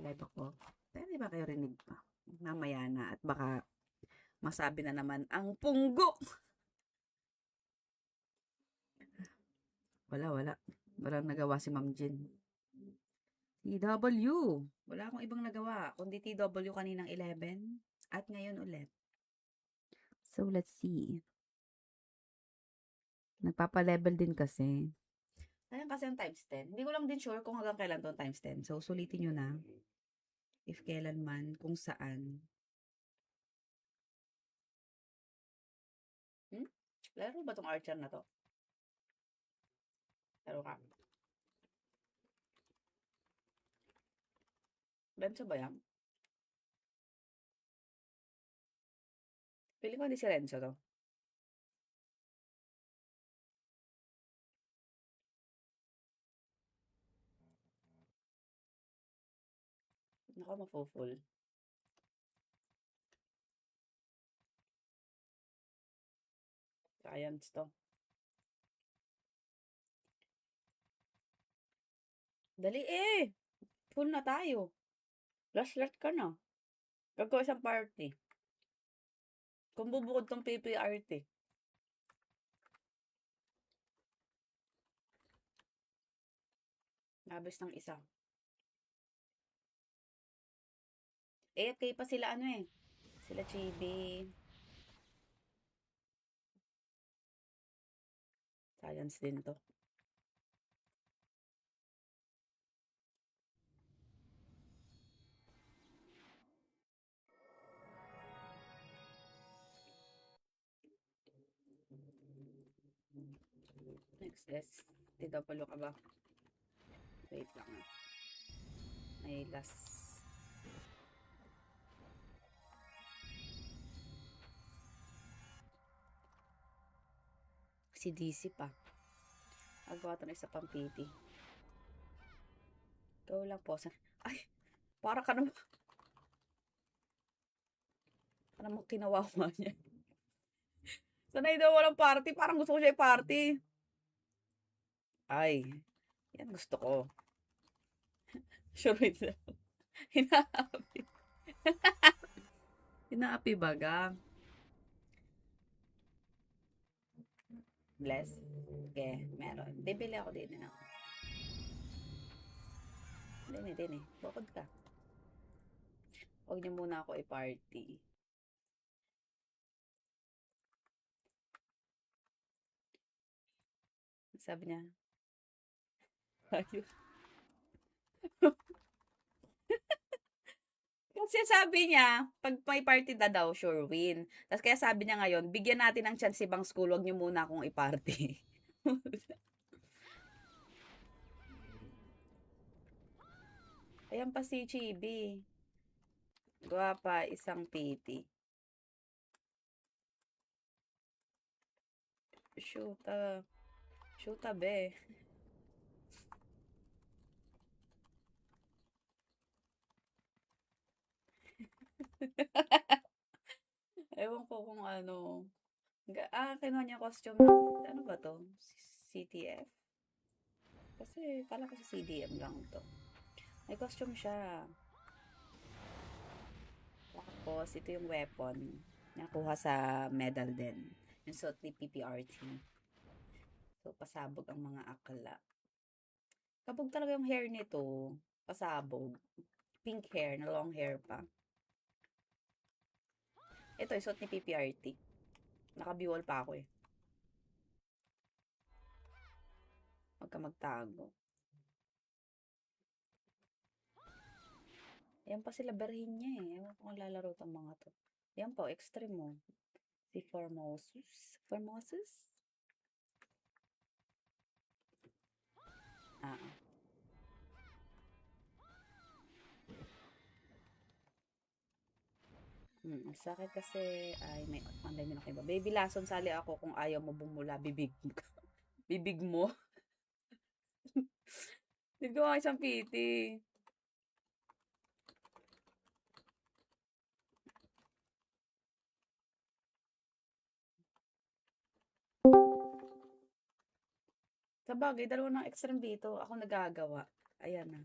live ako. Pero di ba kayo rinig pa? Mamaya na at baka masabi na naman ang punggo. Wala. Walang nagawa si Ma'am Jean. TW. Wala akong ibang nagawa, kundi TW kaninang 11 at ngayon ulit. So, let's see. Nagpapa-level din kasi. Ayan kasi ang times 10. Hindi ko lang din sure kung hanggang kailan to times 10. So, sulitin nyo na. If kailan man, kung saan. Laro ba tong Archer na to? Laro ka. Renzo ba yan? Pili ko hindi si Renzo to. Nako, mafo-full. Science to. Dali eh! Full na tayo. Last ka na. Gagawa isang party. Kung bubukod tong PPRT. Nabis ng isa. AFK pa sila ano eh. Sila Chibi. Science din to. Next is, TW ka ba? Wait lang ah. May last. Si DC pa. Agawa ito na isa pang PT. Ikaw lang po. Ay! Para ka naman. Para naman kinawawa niya. Sanay daw walang party. Parang gusto ko siya i-party. Ay. Yan gusto ko. Sure wait lang. Hinaapi. Hinaapi baga. Bless. Okay, meron. Bibili ako din na. Din eh. Bukod ka. Huwag niyo muna ako i-party. Sabi niya. Ayun. Kasi sabi niya, pag may party na daw, sure win. Tapos kaya sabi niya ngayon, bigyan natin ng chance ibang school, huwag niyo muna akong i-party. Ayan pa si Chibi. Guwapa, isang PT. Shoota. Shoota be. Ewan ko kung ano. Kinuha niya costume. Ano ba to? CTF? Kasi kala ko sa CDM lang to. May costume siya. Tapos, ito yung weapon. Nakuha sa medal din. Yung suot ni PPRT. So, pasabog ang mga akla. Kapag talaga yung hair nito, pasabog. Pink hair, na long hair pa. Ito, isuot ni PPRT. Nakabiwal pa ako eh. Huwag ka magtago. Yan pa sila berhin niya eh. Ewan ko kung lalaro itong mga to. Yan po, extreme mo. Si Formosus. Formosus? Ah. Sa akin kasi, ay, may online din ako iba. Baby lason, sali ako kung ayaw mo bumula, bibig mo. Bibig mo. Hindi ko nga isang piti. Sa bagay, dalawa ng extreme dito. Ako nagagawa. Ayan na.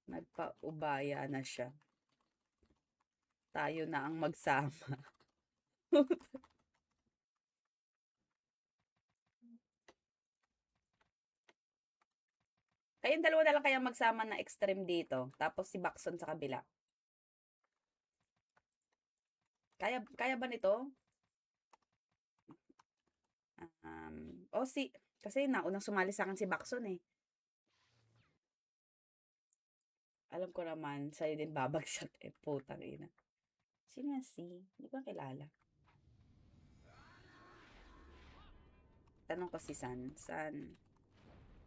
Nagpaubaya na siya. Tayo na ang magsama. Kayong dalawa na lang kaya magsama na extreme dito. Tapos si Bakson sa kabila. Kaya ba nito? Kasi naunang sumali sa akin si Bakson eh. Alam ko naman, sa'yo din babagsak eh. Putang ina. Sino yan si? Hindi ko kilala. Tanong ko si San. San,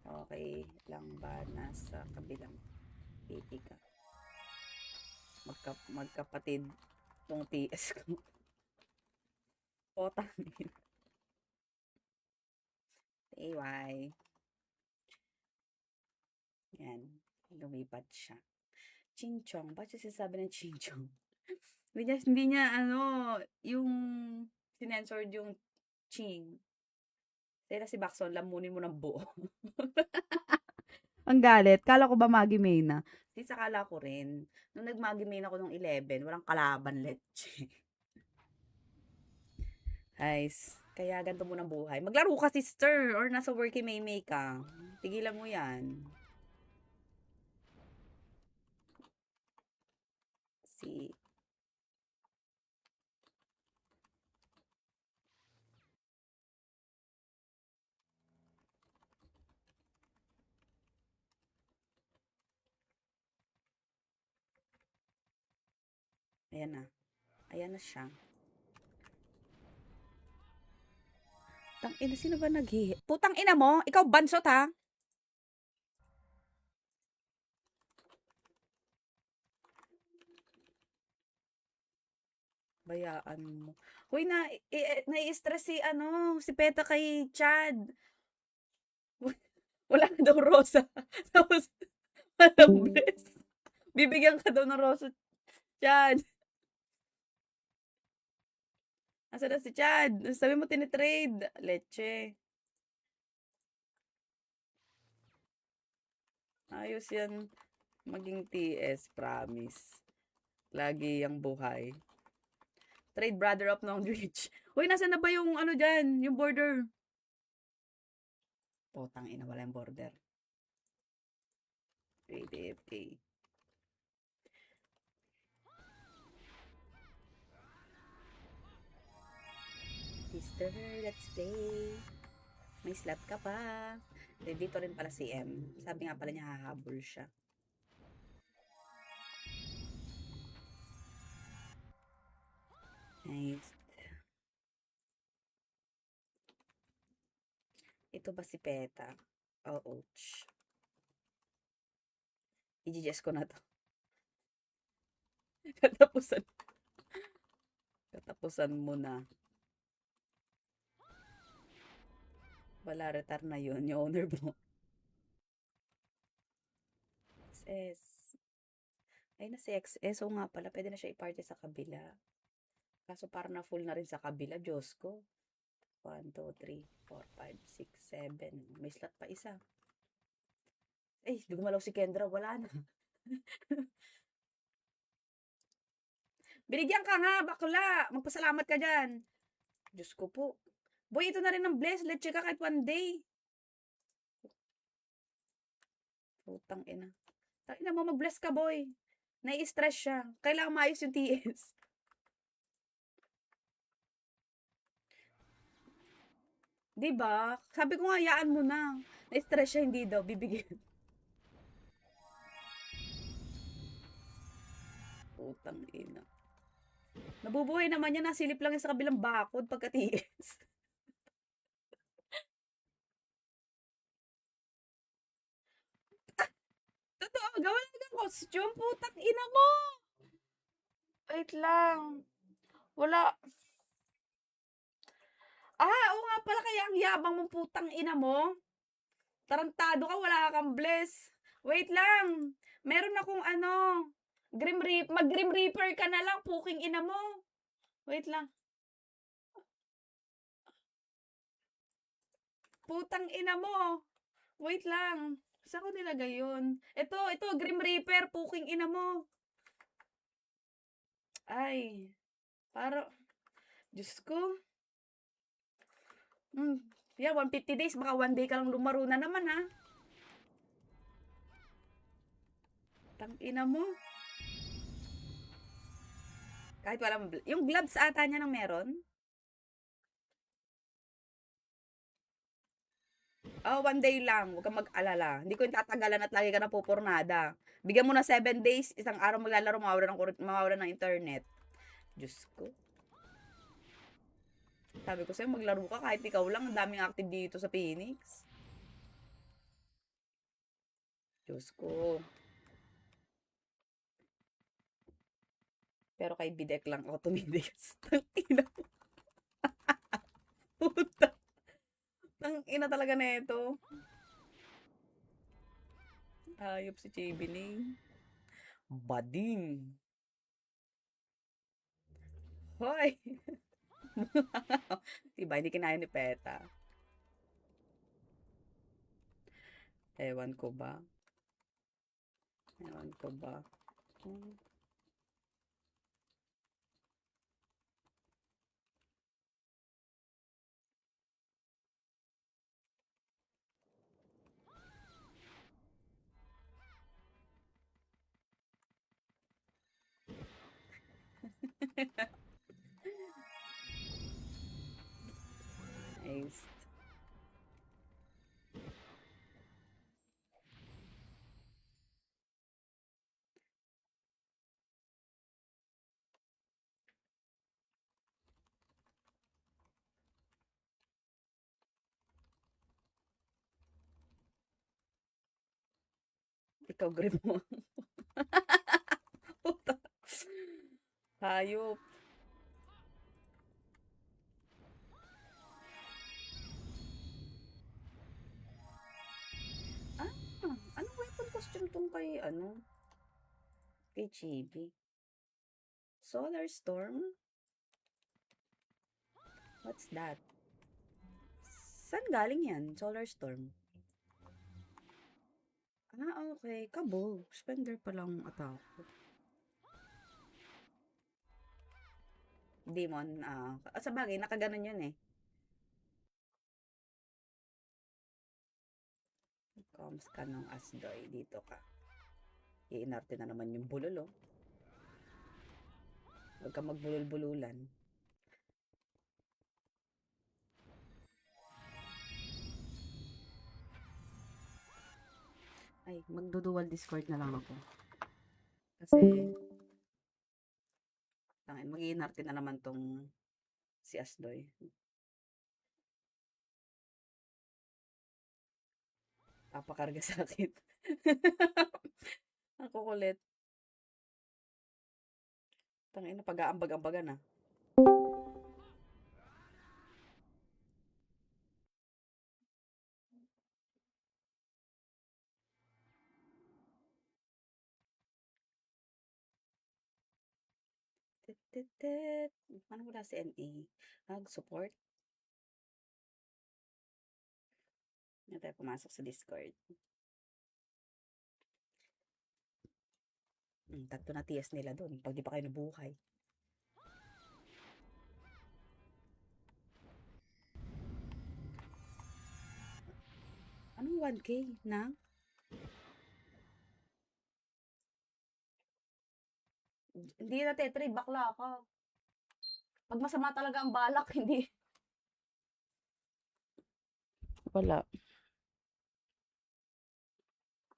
okay lang ba nasa kabilang PT ka? Magkapatid tong TS ko. Putang ina. AY. Yan. Lumipat siya. Chinchong. Ba't siya sinasabi ng Chinchong? hindi niya, yung sinensord yung Ching. Kaya si Bakson, lamunin mo ng buo. Ang galit. Kala ko ba Maggie May na? Di sa kala ko rin. Nung nag-Maggie May ako nung 11, walang kalaban, leche. Guys, kaya ganito mo ng buhay. Maglaro ka, sister, or nasa working may ka. Tigilan mo yan. Si... Ayan na. Ayan na siya. Tang ina, sino ba naghihi? Putang ina mo, ikaw bansot ha? Bayaan mo. Hoy nai-stress si Peta kay Chad. Wala ka daw rosa. Tapos, malambes. Bibigyan ka daw ng rosa, Chad. Asa na si Chad? Sabi mo tinitrade. Leche. Ayos yan. Maging TS, promise. Lagi yung buhay. Trade brother up ng Twitch. Uy, nasa na ba yung dyan? Yung border? Potang ina, wala yung border. Trade AFK. Sister, let's play. May slot ka pa. Dito rin pala si M. Sabi nga pala niya hahabol siya. Nice. Ito ba si Peta? Oh, ouch. I-GGS ko na to. Katapusan mo na. Wala, retire na yun. Yung owner mo. XS. Ay, na si XS. O nga pala, pwede na siya i-party sa kabila. Kaso parang na full na rin sa kabila. Diyos ko. 1, 2, 3, 4, 5, 6, 7. May slot pa isa. Eh, gumalaw si Kendra. Wala na. Binigyan ka nga, bakla. Magpasalamat ka dyan. Diyos ko po. Boy, ito na rin ng bless. Let's check ka kahit one day. Putang ina. Tangina mo, mag-bless ka, boy. Nai-stress siya. Kailangan maayos yung TS. Diba? Sabi ko nga, hayaan mo na. Na-stress siya, hindi daw. Bibigyan. Putang ina. Nabubuhay naman yan. Nasilip lang yan sa kabilang bakod pagka-TS. Totoo, gawa na ng costume. Putang ina mo. Wait lang. Wala. Oo nga pala, kaya ang yabang mong putang ina mo. Tarantado ka, wala kang bless. Wait lang. Meron akong mag-Grim Reaper ka na lang, puking ina mo. Wait lang. Putang ina mo. Wait lang. Saan ko nilagay yun? Ito, Grim Reaper, puking ina mo. Ay, para, Diyos ko. Yeah, 150 days, baka 1 day ka lang lumaro na naman, ha? Tangina mo. Kahit walang, yung gloves ata niya nang meron. Oh, 1 day lang. Huwag kang mag-alala. Hindi ko yung tatagalan at lagi ka na pupurnada. Bigyan mo na 7 days, isang araw maglalaro, mawawala ng internet. Diyos ko. Sabi ko sa'yo, maglaro ka kahit ikaw lang. Ang daming active dito sa Phoenix. Diyos ko. Pero kay Bidek lang ako tumidigas. Tangina. Puta. Tangina talaga na ito. Hayop si Chibining. Bading. Hoy. Diba, hindi kinaya ni Peta. Ewan ko ba? Ewan ko ba? Nice. Ikaw, grip mo. Puta. Hayop. Ah, anong weapon costume tong kay, kay Chibi? Solar Storm? What's that? Saan galing yan? Solar Storm? Ah, okay. Kabog. Spender pa lang attack. Demon, sa bagay, nakaganon yun eh. Comes ka ng Asdoy. Dito ka. Iinarte na naman yung bulol, oh. Huwag ka magbulol-bululan. Ay, magdudual Discord na lang ako. Kasi, mag-iinarte na naman tong si Asdoy. Papakarga sa akin. Ang kukulit. Tangina, pag-aambag-ambagan ah. Tit. Ano wala si NE? Mag-support? Hindi tayo pumasok sa Discord. Tatlo na TS nila doon. Pag di pa kayo nabuhay. Anong 1K na? Hindi na Tetri, bakla ka. Pag masama talaga ang balak, hindi. Wala.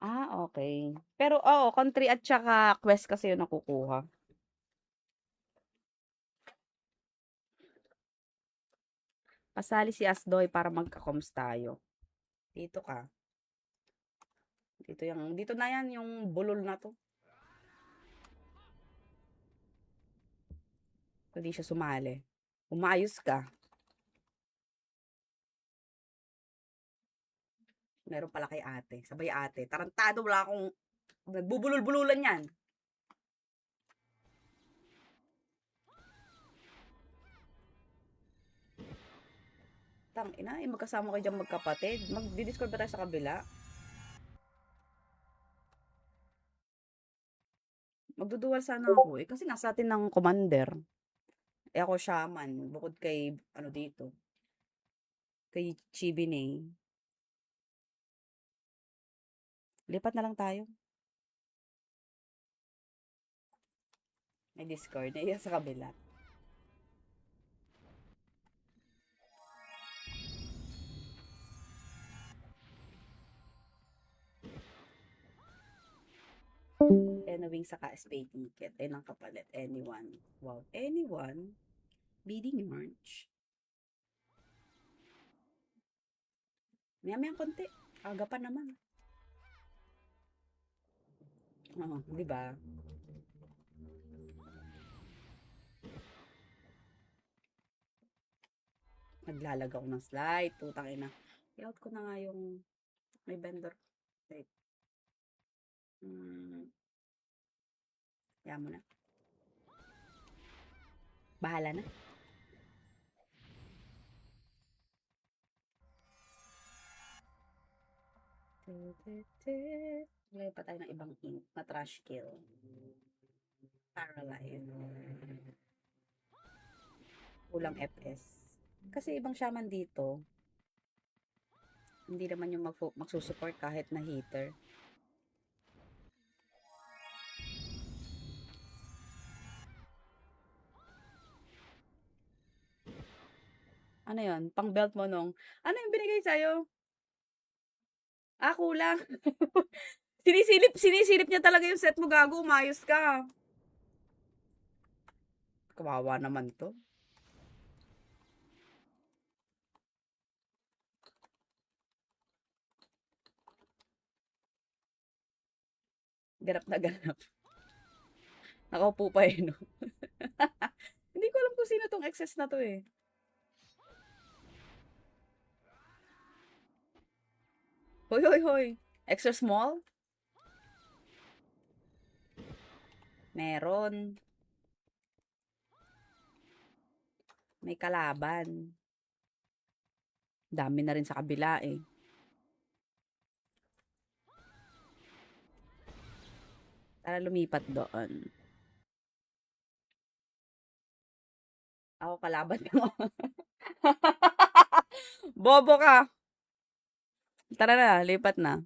Ah, okay. Pero, country at saka quest kasi yung nakukuha. Pasali si Asdoy para magka-comms tayo. Dito ka. Dito na yan yung bulol na to. Hindi siya sumali. Umayos ka. Meron pala kay ate. Sabay ate. Tarantado, wala akong nagbubulol-bululan yan. Tang ina, magkasama kayo dyan magkapatid. Mag-discord ba tayo sa kabila? Magdudual sana ako eh. Kasi nasa atin ng commander. Eh ako shaman. Bukod kay, ano dito, kay Chibinay. Lipat na lang tayo. May Discord. Naiya sa kabila. Enawing saka SPay ticket. Ay nang kapalit. Anyone. Wow. Anyone? Bidding March. Maya-maya konti. Aga pa naman. Oo, di ba? Naglalag ako ng slide. Putang ina. I-out ko na nga yung may vendor. Wait. Kaya mo na. Bahala na. Lagay pa tayo ng ibang ink na trash kill. Paralyze. Kulang FS. Kasi ibang shaman dito, hindi naman yung magsusupport kahit na hitter. Ano yun? Pang belt mo nung, ano yung binigay sa'yo? Ah, kulang. Sinisilip niya talaga yung set mo, gago. Umayos ka. Kawawa naman to. Ganap na ganap. Nakaupo pa eh, no? Hindi ko alam kung sino tong excess na to eh. Hoy, hoy, hoy. Extra small? Meron. May kalaban. Dami na rin sa kabila eh. Tara lumipat doon. Ako kalaban mo. Bobo ka. Tara na, lipat na.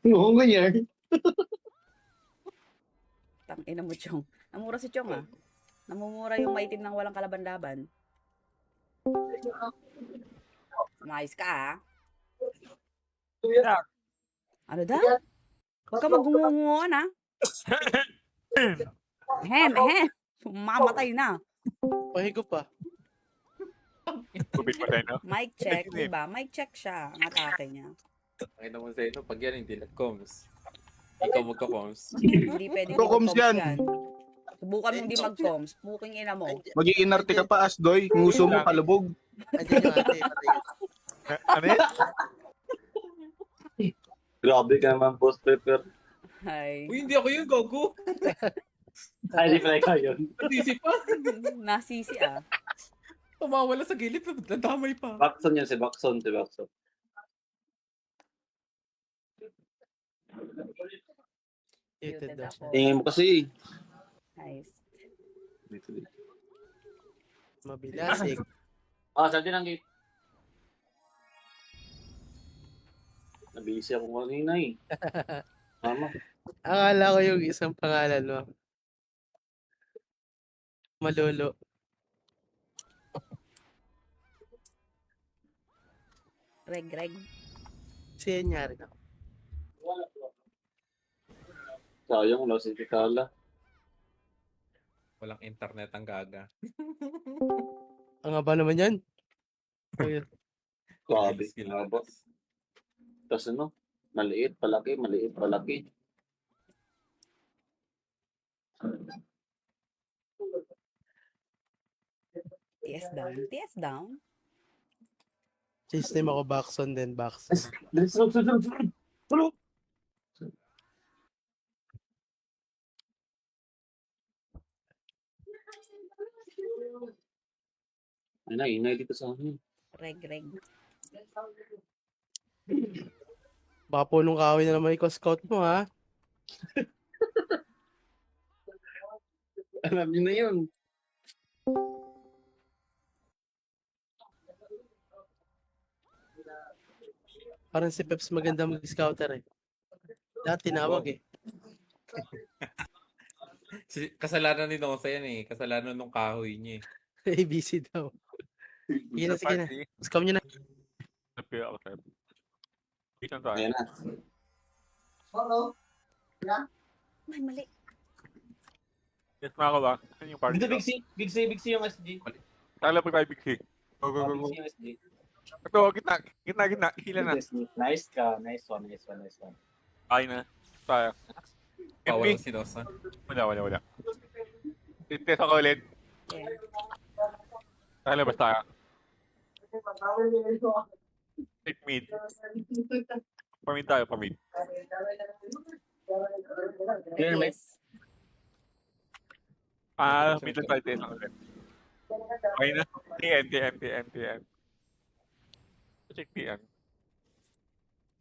Oo, ganyan. Tangina mo, Chong. Namura si Chong ah. Namumura yung maitim ng walang kalaban-laban. Umayos ka ah. Ano daw? Huwag ka magungunguan ah. Ehem. Mamatay na. Pahigo pa. Tubig patay na. Mic check, diba? Mic check siya. Ang atake niya. Pakita mo sa ito, pag yan hindi nag-coms. Ikaw magka-coms. Hindi pwede di Pro-coms mag-coms yan. yan. Subukan mong di mag-coms. Puking ina mo. Mag-iinarte ka pa, Asdoy. Nguso mo, palubog. Andiyan yung ate. Patay ka. Ano yan? Grabe ka naman, Boss Pepper. Hi. Uy, hindi ako yun, Gogo. Ay, di pala ikaw yun. Nasisi pa. Nasisi ah. Tumawala sa gilid, nadamay pa. Bakson yun, si Bakson. Muted daw siya. Tingin mo kasi. Nice. Mabilas eh. Saan din ang gate? Nabisi ako kanina eh. Mama. Akala ko yung isang pangalan mo. Malolo. Reg. Senyari na. Sayang, wala si Tikala. Walang internet ang gaga. Ang haba naman yan. Ayun. Grabe. Haba. Tapos ano? Maliit, palaki. TS down. System ako Baxon din. Baxon. Tulog! Ay na, inay dito sa amin. Reg. Baka punong kahoy na naman ikaw scout mo, ha? Alam niyo na yun. Parang si Peps maganda mag-scouter, eh. Dati tinawag, eh. Kasalanan ni Nosa yan eh. Kasalanan nung kahoy niya eh. ABC daw. Sige na, sige na. Scout nyo na. Napira ako sa'yo. Dito tayo. Ayan na. Ay, mali. Yes, mga ba? Saan yung party? Dito, Big C. Big C yung SG. Tala pa tayo, Big C. Go, go, go, go. Big C yung SG. Ito, gitna. Hila na. Nice ka. Nice one. Ay na. Tayo. Power MP? si Nosa. Wala. Test ako ulit. Okay. Lalabas tayo. Take mid. Pamid tayo, pamid. Clear, mate. Yes. Mid lang tayo, test ako ulit. Okay na. TN. Check TN.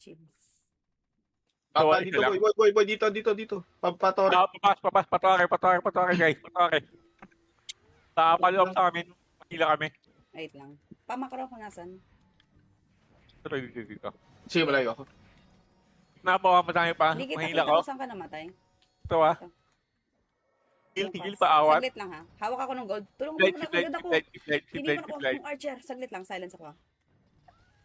Chims. Papa, dito, boy, dito. Papatore. Papas, patore, guys. Patore. Follow up sa amin. Mahila kami. Wait lang. Pamakro ko nasan. Dito. Sige, malayo ako. Napawa madami pa. Hindi kita Mahila kita ko. kung saan ka namatay. Ito ah. Higil pa awat. Saglit lang ha. Hawak ako ng gold. Tulungan mo na agad ako. Hindi mo na ako ng archer. Saglit lang. Silence ako.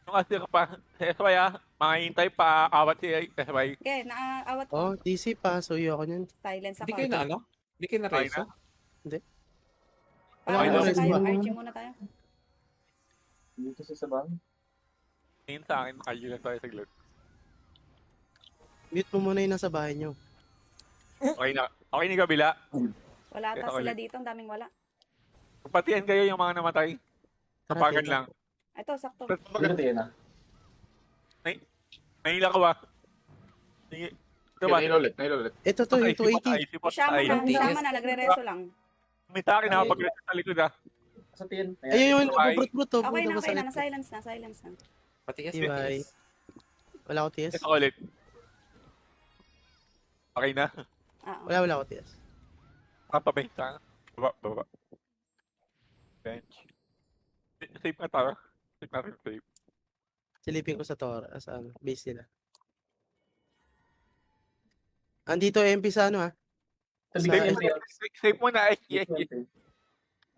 Nung kasi ka pa, SY makahintay pa awat si SY. Okay, naaawat ko. Oh, DC pa. Suyo ako niyan. Silence ako. Hindi kayo na ano? Hindi kayo na reso? Wala Paano akong tayo? resume. Archer muna tayo. Dito sa sabang. Tingin sa akin, makagilan tayo sa glot. Mute mo muna yung nasa bahay nyo. Okay na. Okay ni kabila. Wala ata Okay. sila dito. Ang daming wala. Patian kayo yung mga namatay. Kapagan lang. Ito, sakto. Dito yan na. Mahila ko ba? Sige. Ito ba? Nail ulit. Ito to, yung 280. Isama na. Nagre-reso lang. May sa akin nakapag sa likod ah. Sa tin. Ayun yung Bye. nabubrut-brut to. Okay Punta na. ko sa left. Na-silence na. Patigas, Bye. patigas. Wala ko TS. Ito ulit. Okay na. Wala ko TS. Kapabenta. Baba. Bench. Safe na tayo. Safe natin. Safe. Silipin ko sa Tora. Sa ano, base nila. Andito MP sa ano, ha? Sa Big Sa- MP. Safe muna. SG.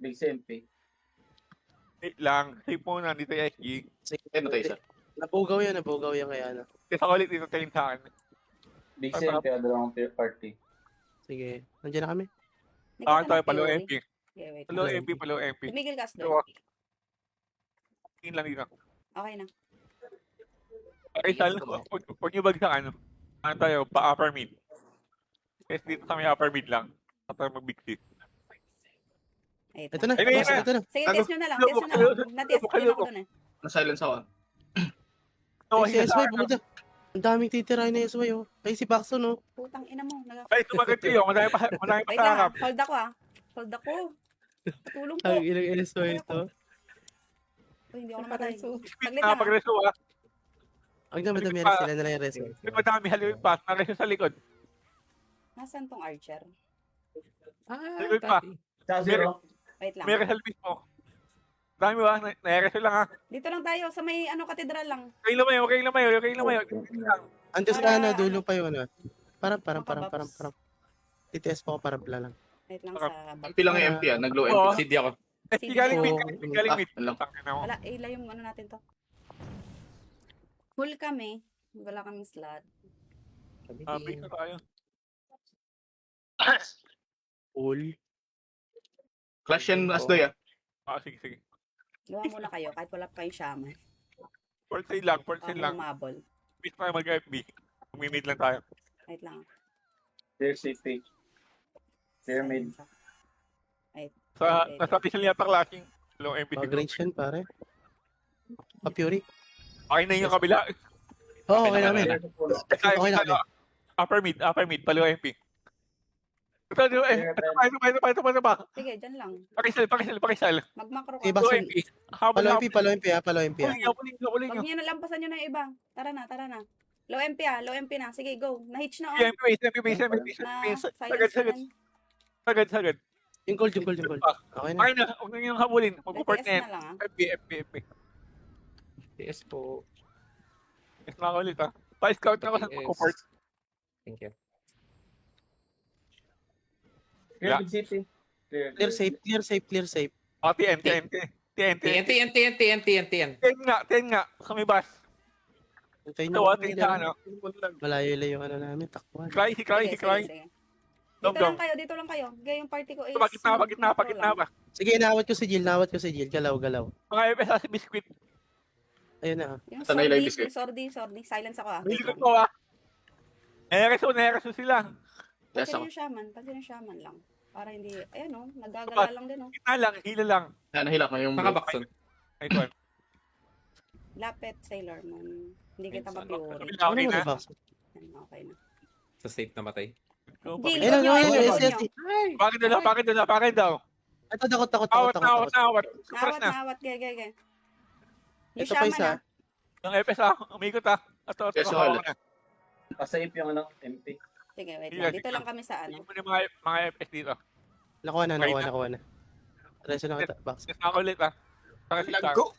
Big MP. Safe lang. Safe muna. Dito yung SG. Ano tayo isa? Nabugaw yan kaya ano. Isa ulit dito tingin sa akin. Big MP, dalawang party. Sige, nandiyan na kami. Akan tayo palo MP. Okay, wait. Palo MP. Palo MP. Tumigil ka, Asdoy. Ito. Tingin lang dito. Okay na. Okay, talo. Huwag niyo bagsak ano. Ano tayo? Pa-upper mid. Yes, dito kami upper mid lang. At tayo mag-big six. Wait Ito lang. na, Ay, boss, na. ito na. Sige, Ano? test nyo na lang. Na-test. Yun ako dun eh. Na-silence ako. No, Si SY, puta. Ang daming titirahin na SY, oh. Ay, si Paxton, oh. Putang ina mo. Ay, tumagat kayo. Madami pa Wait sa lang ha. harap. Hold ako ha. Hold ako. Tulong po. Ang ilang SY ito. Uy, hindi ako namatay. Saglit lang ha. Nakapag-reso ah. Ang dami-dami rin sila na lang yung reso. May madami halawin pa. Nareso sa likod. Nasaan tong archer? Likod pa. Sa zero. Wait lang. May resal mismo. Dami ba? Nareso lang ha. Dito lang tayo sa may katedral lang. Okay lumayo. Antes ka na, dulo pa yung ano. Parang. Makabaps. TTS pa ko parang pala lang. Wait lang sa... MP lang yung MP ah. Nag-low MP. Oo. CD ako. Eh, galing mid. Galing mid. Ano lang. Tangin ako. Wala, ila yung ano natin to. Full kami. Wala kaming slot. Big na tayo. All. Clash yan, Asdoy ah. Sige. Gawa muna kayo kahit wala pa kayong shaman. Port side lang. Ako lang. umabol. Bis tayo mag-FB. Umimid lang tayo. Wait lang. Clear CP. Clear mid. Wait. Nasa official yata clashing. Low MP Mag-range yan, pare. Pa-Fury. Okay na yung kabila. Oo, okay namin. Tayo, Okay na kami. Upper mid. Palo MP. Ito, ito pa. Sige, dyan lang. Pakisal. Mag-macro ka. Okay, Low Basun. MP. Habol, Palo habol. MP, palo MP ha, palo MP ha. Habulin Huwag nyo. niyo nalampasan nyo na yung iba. Tara na, tara na. Low MP low MP na. Sige, go. Na-hitch na MP on. base. Na Sagad. silence na yan. Yung gold. Okay na. Okay na, huwag na nyo habulin. Mag-port BTS na yan. na lang FP. TS po. Yes na ako ulit Pa-scout na ako sa TS. mag-port. Thank you. Clear Yeah. Big City. Clear safe. TNT. TN. 10 nga. Kami bas. Hintayin Ito, nyo. ating sa ano. Malayo-layo yung ano namin, takbuhan. Cry. Sige. Dom. Dito lang kayo. Gaya yung party ko is... Pagitna ba? Sige, nawat ko si Jill. Galaw. Mga FS sa biscuit. Ayun na. Yung Sanay lang yung sordi. Silence ako Hindi ko to Neraso sila. Yes, Pagsin ako. yung shaman lang. Para hindi, nagagala lang din, Gitna lang, hila lang. Nahilak na yung... Nakabakson. Ito. Lapet, Sailor Moon. Hindi kita Minsan. mag-worry. Okay Ano na. ba? Okay na. Sa safe namatay. Jill, Ayun nyo, na, nyo. SSC. Bakit daw? Ito, takot. Awat. Supras na. Nawat, gaya. Yung Ito pa shaman isa. Yung FS umikot Ito. Yes, hawak wala. na. Pasave yung MP. Sige, wait Sige, lang. Dito lang kami sa Hindi mo na yung mga FS dito. Nakuha na. Reso na kita. Box. Yes na ako ulit Saka si Star. Go!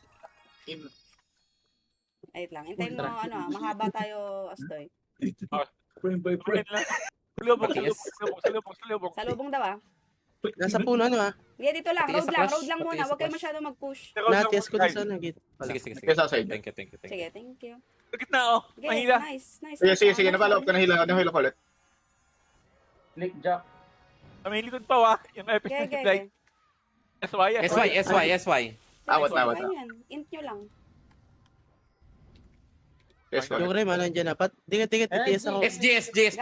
Wait lang. Hintayin mo, mahaba tayo, Astoy. Ulit lang. Sulubong. Sa lubong daw, Nasa puno, ano ha? Sige, dito lang. Patiis sa Road flash. lang muna. Patiis sa Huwag kayo flash. masyado mag-push. Natias ko doon sa nagit. Sige. Yes, sa side. Thank you. Sige, thank you. Sa gitna Okay, Mahila. nice. Sige. Napalo up ka. Nahilak ko ulit. Click Jack. May likod pa Yung FS na supply. SY. Awat. Ayan, int nyo lang. Yes, ko. Yung Rem, nandiyan na. Tigat, TS ako. SG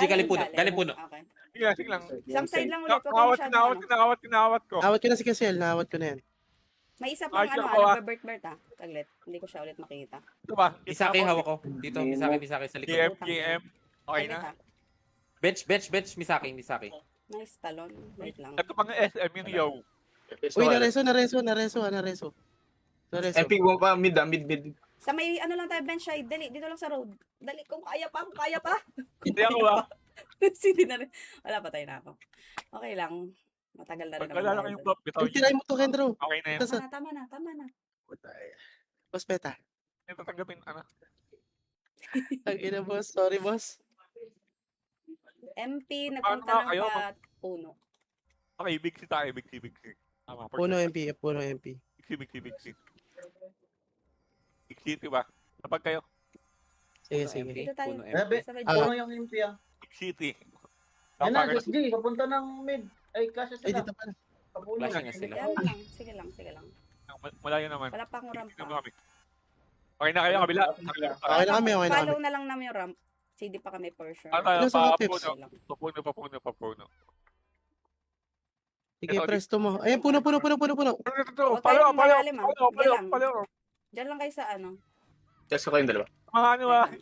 Kalipuno. Okay. Sige lang. Isang side lang ulit. Huwag kayo masyado, Tinawat ko. Nawat ko na si Casel, nawat ko na yan. May isa pang Ayos ako, nagbe-Bert. Taglit. Hindi ko siya ulit makita. Ito ba? Misaki hawak ko. Dito, Misaki sa likod. GM. Okay Taglit, na. ha? Bench, Misaki. Nice talon. Wait lang. Ito pang SM yung yo. Yes, Uy, wala. nareso. MP mo pa. Mid. Sa may lang tayo bench side. Dali, dito lang sa road. Dali, kung kaya pa. Hindi ako Hindi na rin. Wala, patay na ako. Okay lang. Matagal na rin Pag wala lang tayo yung dun. flop, bitaw Uy, tirahin mo to, Kendro. Okay na yun. Tama na. Boss Peta. Ito tanggapin, Ang ina, boss. Sorry, boss. MP, Paano nagpunta nga ng kayo? puno. Okay, big C tayo, big C. Tama, Puno MP. Big C. Big C, diba? Kapag kayo, Sige. Dito tayo. Puno Sa may Puno yung MP Big City. Yan na, Kapag SG. Papunta ng mid. Ay, kasya Ay, sila. dito pa. Kapuno. Flashing na sila. Yan lang. Sige lang. malayo naman. Wala pa akong ramp Tingnan pa. mo kami. Okay na kayo, kabila. Okay na kami. Follow na lang namin yung ramp. CD pa kami for sure. Ano tayo, Ano sa mga tips? papuno. Sige, presto mo. Ayan, puno. Huwag tayong malalim, Palo. Diyan lang kayo sa Yes, ko kayong dalawa. Mga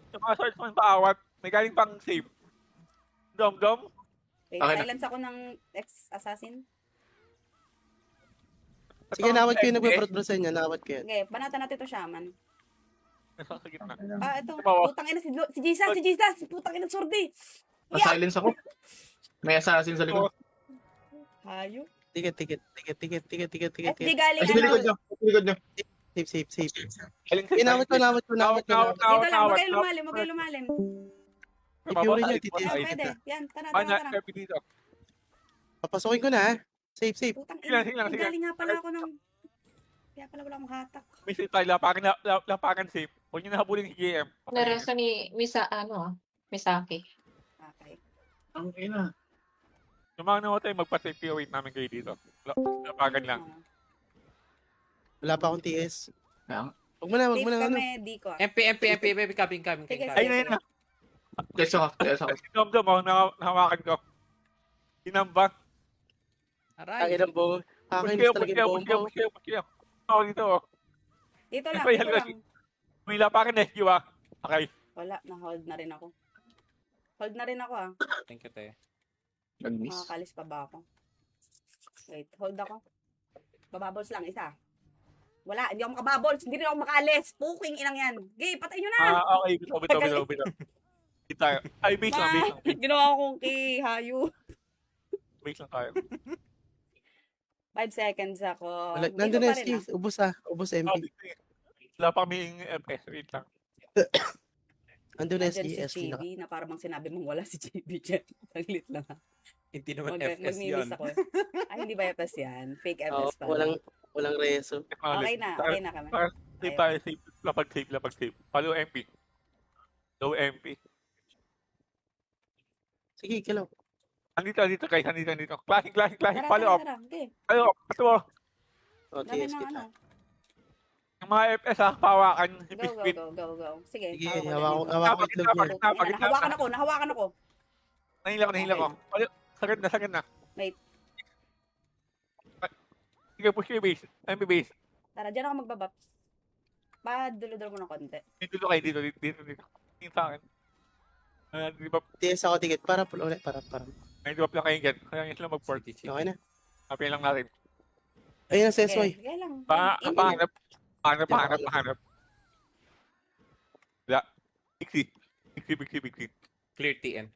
yung mga swordsman paawat, may galing pang save. Dom. Wait, Okay na. silence ako ng ex-assassin. Sige, nawat ko yung nagpe-produce niya. Nawat ko yan. Okay, banatan natin to shaman. Sa gitna. Ito. Bawa. Putang ina si Jesus. Putang ina sordi. Na-silence ako. May assassin sa likod. Hayo. Tigat. FD galing Ay, sa likod nyo. Safe. Galing Nawat ko. Dito lang, huwag kayo lumalim. Ipiurin niyo, Yan, titiis. pwede. Yan, tara. dito. Papasukin ko na, ha? Safe. Putang Sige lang, ina. sige. Galing nga pala ako ng... Kaya pala wala akong hatak. May save tayo, lapakan save. Huwag nyo nahabulin si GM. Nareso ni Misaki. Okay. Ang ina. Yung mga namatay, magpa-save kayo, wait namin kayo dito. Lapakan lang. Wala pa akong TS. Yan. Huwag mo na. Safe kami, Diko. MP, coming. Sige, Ayun na. Yes, ako. Si Dom, nahawakan ko. Sinamba. Ang inang buong. Akin Push talaga yung buong mo. kayo. Ako dito, Dito lang, Ay, dito halaga lang. May lapakan na, Okay. Wala, na-hold na rin ako. Hold na rin ako Thank you, te. Nag-miss. Makakalis pa ba ako? Wait, hold ako. Bababols lang, isa. Wala, hindi ako makababols. Hindi rin ako makaalis. Puking inang yan. Gay, patay nyo na! Okay. Bitaw. Hindi tayo. Ay, base lang. Ginawa kong kay Hayu. Base lang tayo. 5 seconds ako. Wala, Dito nandun pa na rin, SG. Ubus MP. Wala pa kaming FS. Wait lang. Nandun na Nandyan SG. si SG na. JB na parang bang sinabi mong wala si JB dyan. Taglit lang ha. Hindi naman Mag- FS Magmimis yun. ako. Ay, hindi ba FS yan? Fake Oo, FS pala. walang reso. Okay na kami. Save tayo. Lapag-save. Follow MP. Low MP. Sige, kilaw. Andito guys. Andito. Classic. Tara, Follow up. tara. Okay. Follow up. Ito mo. O, Dami TS na kita. ano. Yung mga FS ha. Pawakan. Go. Sige, Sige, hawak ko din. hawak ko itlog niya. Nahawakan ako. Nahila ko. Sagad na. Wait. Sige, push your base. MP base. Tara, dyan ako magbabaps. Padulo-dulo mo ng konti. Dito kayo. Dito. Tingin sa akin. Di ba? TS ako ticket. Para ulit. Para. May drop lang kayo dyan. Kaya yung sila mag-port. Okay na. Happy lang natin. Ayun ang SSY. Sige lang. Pahanap. Wala. Big C. Clear TN.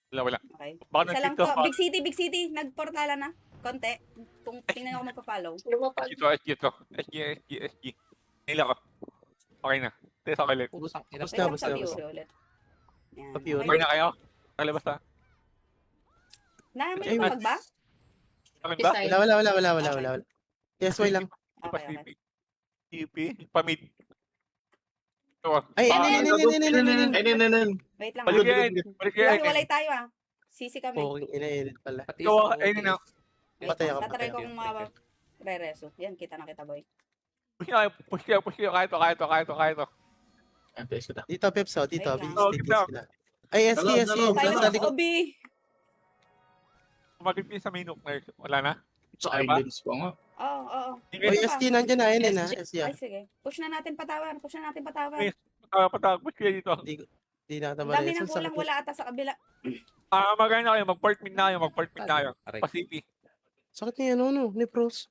Wala. Okay. Baka Isa lang nandito. to. Big City. Nagportala na. Konti. Kung tingnan ako magpa-follow. Lumapag. SG. Nila ko. Okay na. Test ako ulit. Ubus ang ina. Basta, Wait lang basta, sa basta. Fury ulit. Yan. Sa Fury. Okay na kayo? Nakalabas na. May lumapag ba? Okay ba? Beside. Wala. TSY lang. Okay. TP. Pamid. Ito. Ay, Wait lang. Balik ah. yan. Balik yan. Hiwalay tayo ah. Sisi kami. Puking ina pala. Pati Ito, sa ayun na. Wait, Patay ako, tatry patay kong re-reso. Yan, kita boy. Push kayo. Kaya to. FS kita. Dito, Pepso. Dito. Wait lang. Bilis, Oh, sila. Ay, SG. Dalaw. Tayo Nasa sa likod. Obi. Magiging sa main hook na yun. Wala na? Sa Ano ba? islands pa nga. Oo. Oy, SG nandyan na. Ayun na. SG. Ay, sige. Push na natin patawan. Yes. Push kayo dito. Di na Ang tama dami rin. ng kulang. Wala ata sa kabila. Magana kayo. Mag-port mid na kayo. Aray. Pacific. Sakit niya ano, ni Pros.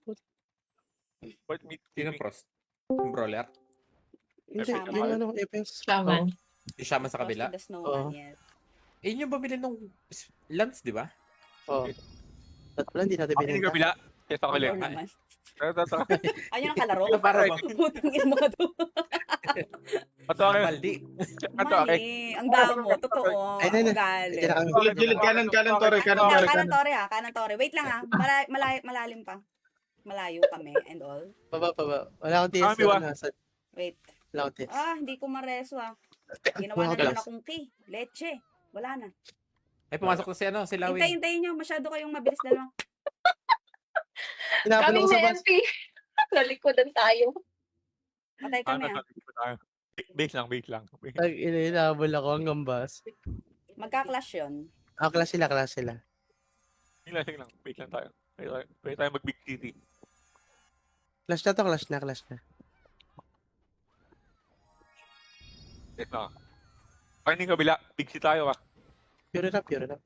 Port mid. Sino pros? Yung brawler? Hindi, Shaman. yung ano, FS. Shaman. Yung shaman sa kabila? Cross to the snowman, Oo. yes. Yun yung bumili nung Lance, di ba? Oo. At pala, hindi natin Ako yung binenta. kabila. Yes, ako ulit. Or naman. Ito. Ayun ang kalaro. Para ba? Putang ina mo to. Ito ako. Maldi. Ito okay. Mali. Ang damo. Totoo. Ay, Ang na. galit. Hindi na kami. Gilid, kanan, Tore. Kanan tore. Wait lang ha. Malalim pa. Malayo kami and all. Baba. Wala akong TS. Biwa. Wait. Wala akong TS. Hindi ko mareso ah. Ginawa Wala na ka naman lang. akong key. Leche. Wala na. Ay, pumasok na si Lawin. Hintayin nyo. Masyado kayong mabilis na lang. Hinapon Kaming ako sa na bus. MP. Nalikodan tayo. Patay kami ah. Base lang. Hinabol ako hanggang bus. Magka-clash yun. Class sila. Sige lang. Base lang tayo. Pwede tayo mag-big city. Clash na. Yes na. Ayun yung kabila. Big city tayo ah. Pure na.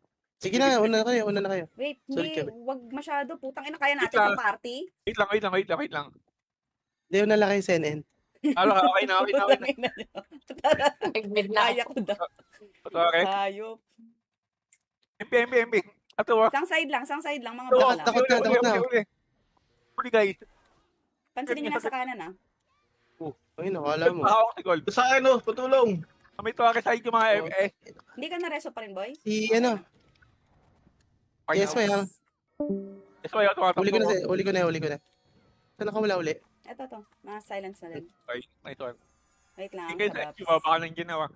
Sige na, una na kayo. Wait, Sorry, hindi. Kevin. Wag masyado. Putang ina, kaya natin Wait lang. ang party. Wait lang. Hindi, una lang kayo CNN. Okay na. Putang ina nyo. Nag-mid na Kaya ako. ko daw. Okay. Hayop. MP. Ato ah. Sang side lang, mga Ito, bakla. takot na. Uli guys. Pansinin nyo nasa kanan ah. Ayun, akala mo. Ako si Gold. Sa ano, patulong. Kami to sa yung mga FS. Hindi ka na-reso pa rin, boy? Si ano, TSY lang. Yes, may Uli ko na. Saan ako wala uli? Eto to. Silence na din. Okay, nice one. Wait lang. Sige, sarap. baka nang ginawa.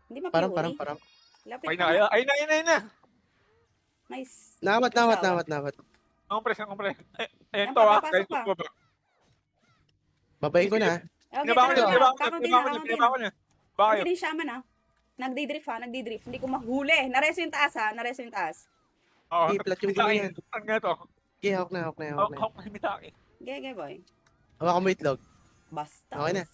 Hindi mapuri. Parang. Lapit Okay na. na kayo. Ayun na. Nice. Nawat. Ang press. Ayun Yan to pa, ah. papasok pa. Babayin ko na. Okay, Pinabawan kakaundi na. niya. Baka Hindi din shaman ah. Nagdi-drift. Hindi ko mahuli. Nareso yung taas. Oo. I-flat yung gulo yan. Ang nga to. Okay, hawak na. Hawak na si Mitaki. Gege, boy. Hawakan mo itlog. Basta. Okay na.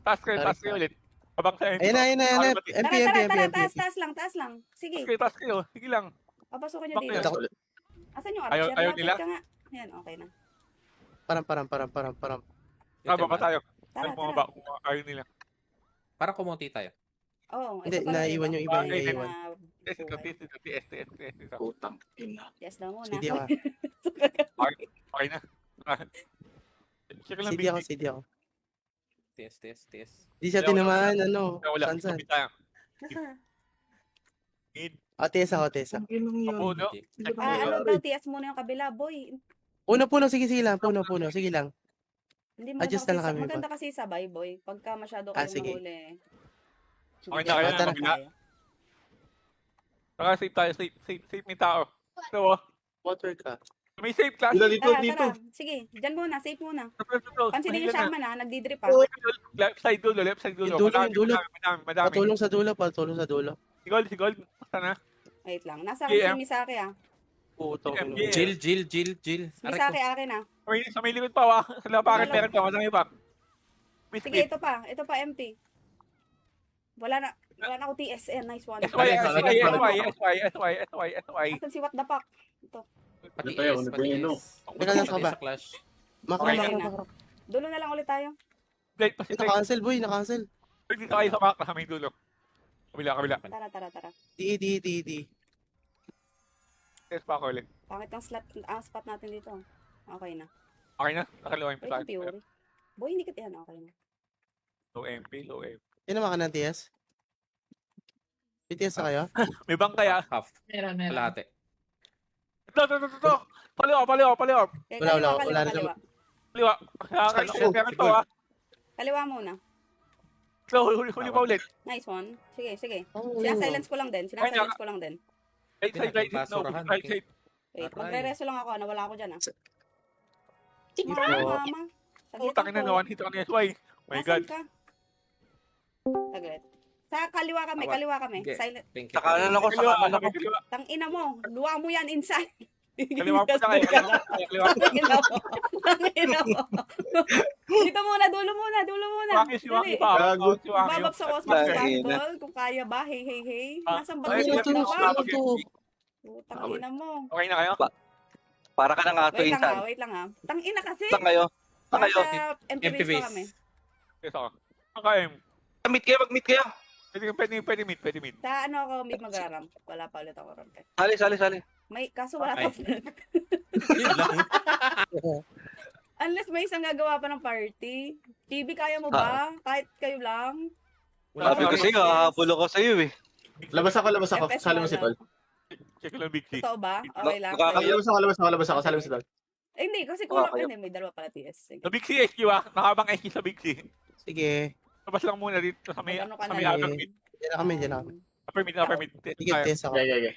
Task kayo ulit. Abang sa Ayun na. MP. Tara. Taas lang. Sige. Task kayo. Sige lang. Papasukin nyo Bakit? dito. Ako- Asan yung Ayaw- archer? ayaw Lapit nila? ka nga. Ayan, okay na. Param. Tama ba tayo? Tara, Ano mga tara. ba? Kung ayaw nila. Parang kumunti tayo. Oo, Hindi, ito pala, naiwan diba? yung iba, Bakit naiwan. na TS ito, buhay? TS ito. Putang ina. Yes daw muna. CD ako. Okay na. Check lang, CD ako, CD ako. TS. Di siya Wala, tinamaan, Wala, Sansan. kapit tayo. Mid, TS ako, TS ako. Ang inang yun. kapuno. Check mo. Ano daw, TS muna yung kabila, boy. Puno, sige lang, puno, sige lang. Hindi maganda Adjust kasi, na lang kami, maganda kasi sabay, boy. Pagka masyado Ah, kayo sige. mahuli. Okay na kayo na, kabila? Saka safe tayo, safe may tao. So, Water ka. may safe class. Dito. Tara. Sige, dyan muna, safe muna. Pansinin yung Shaman ha, nagdi-drip ha. Left side dulo. Yung dulo, yung dulo. Madami. Patulong sa dulo. Si Gold. Basta na. Wait lang, nasa Yeah. akin si Misaki ha. Puto. Yeah. Jill. Misaki akin ha. Sa may likod pa, wa. Sa labakan, Wala. meron pa. Madami pa. Miss Sige, ito pa MP. Wala na ako TS. Nice one. SY. Asan si what the fuck? Pati Ano tayo, S, ano pati tayo, no? S. Teka lang, Pati ba? sa Clash. Okay na. Makro. Dulo na lang ulit tayo. Plate pa si Plate. Naka-cancel, boy, naka-cancel. Dito kayo sa mapa, sa may dulo. Kabila. Tara. D. Yes pa ako ulit. Pangit ang spot natin dito. Okay na. Okay na? Nakalawa yung Wait, sa Fury. Boy, hindi ka yan. Okay na. Low MP. Tinamaan ka ng TS? May TS na kayo? May bang kaya? Half. Kalahati. Ito. Paliwa. Okay, Wala kaliwa. na naman. Paliwa. Meron to ah. Kaliwa muna. So, huli pa ulit. Nice one. Sige. Oh, Sinasilence ko lang din. Right side. Basurahan. Right side. Wait, Aray. magre-reso lang ako. Nawala ako dyan ah. Sige Mama. po. Putang ina naman. Hito ka ni SY. My God. Nasaan ka? Saglit. Sa kaliwa kami. Sige. Silent. Thank you. Sakalan ako, Kaliwa. sakalan ako. Kaliwa. Tangina mo. Luwa mo yan inside. Kaliwa po sa kayo. Kaliwa. Tangina mo. Dito muna. Dulo muna. Wangis pa. Gago. Babab sa Cosmos Tangina. Fastball. Kung kaya ba. Hey. Nasaan ba Ay, yung Ano to? Tangina mo. Okay na kayo? Para ka na nga to, Wait lang ha. Tangina kasi. Saan kayo? Saan kayo? Nasa MP MP base pa base. kami. Yes ako. Okay. Mag-meet kayo. Pwede meet. Sa ano ako mid magraram. Wala pa ulit ako ramp. Sali. May kaso wala Ay. pa. Yun lang. Unless may isang gagawa pa ng party. TV kaya mo ba? Kahit kayo lang. Sabi ko sa'yo, hahabol ako sa'yo eh. Labas ako. FS Sali mo si Tol. Check lang Big C. Totoo ba? Okay lang. Nakakayo. Labas ako. Sali mo si Tol. Eh, hindi, kasi kulang Okay. din. May dalawa pala TS. Sige. Sa Big C SQ ah. Nakabang SQ sa Big C. Sige. Labas lang muna dito sa may Magano ka sa na may lang. upper mid. Diyan na kami. Upper mid. Sige, TS ako. Okay.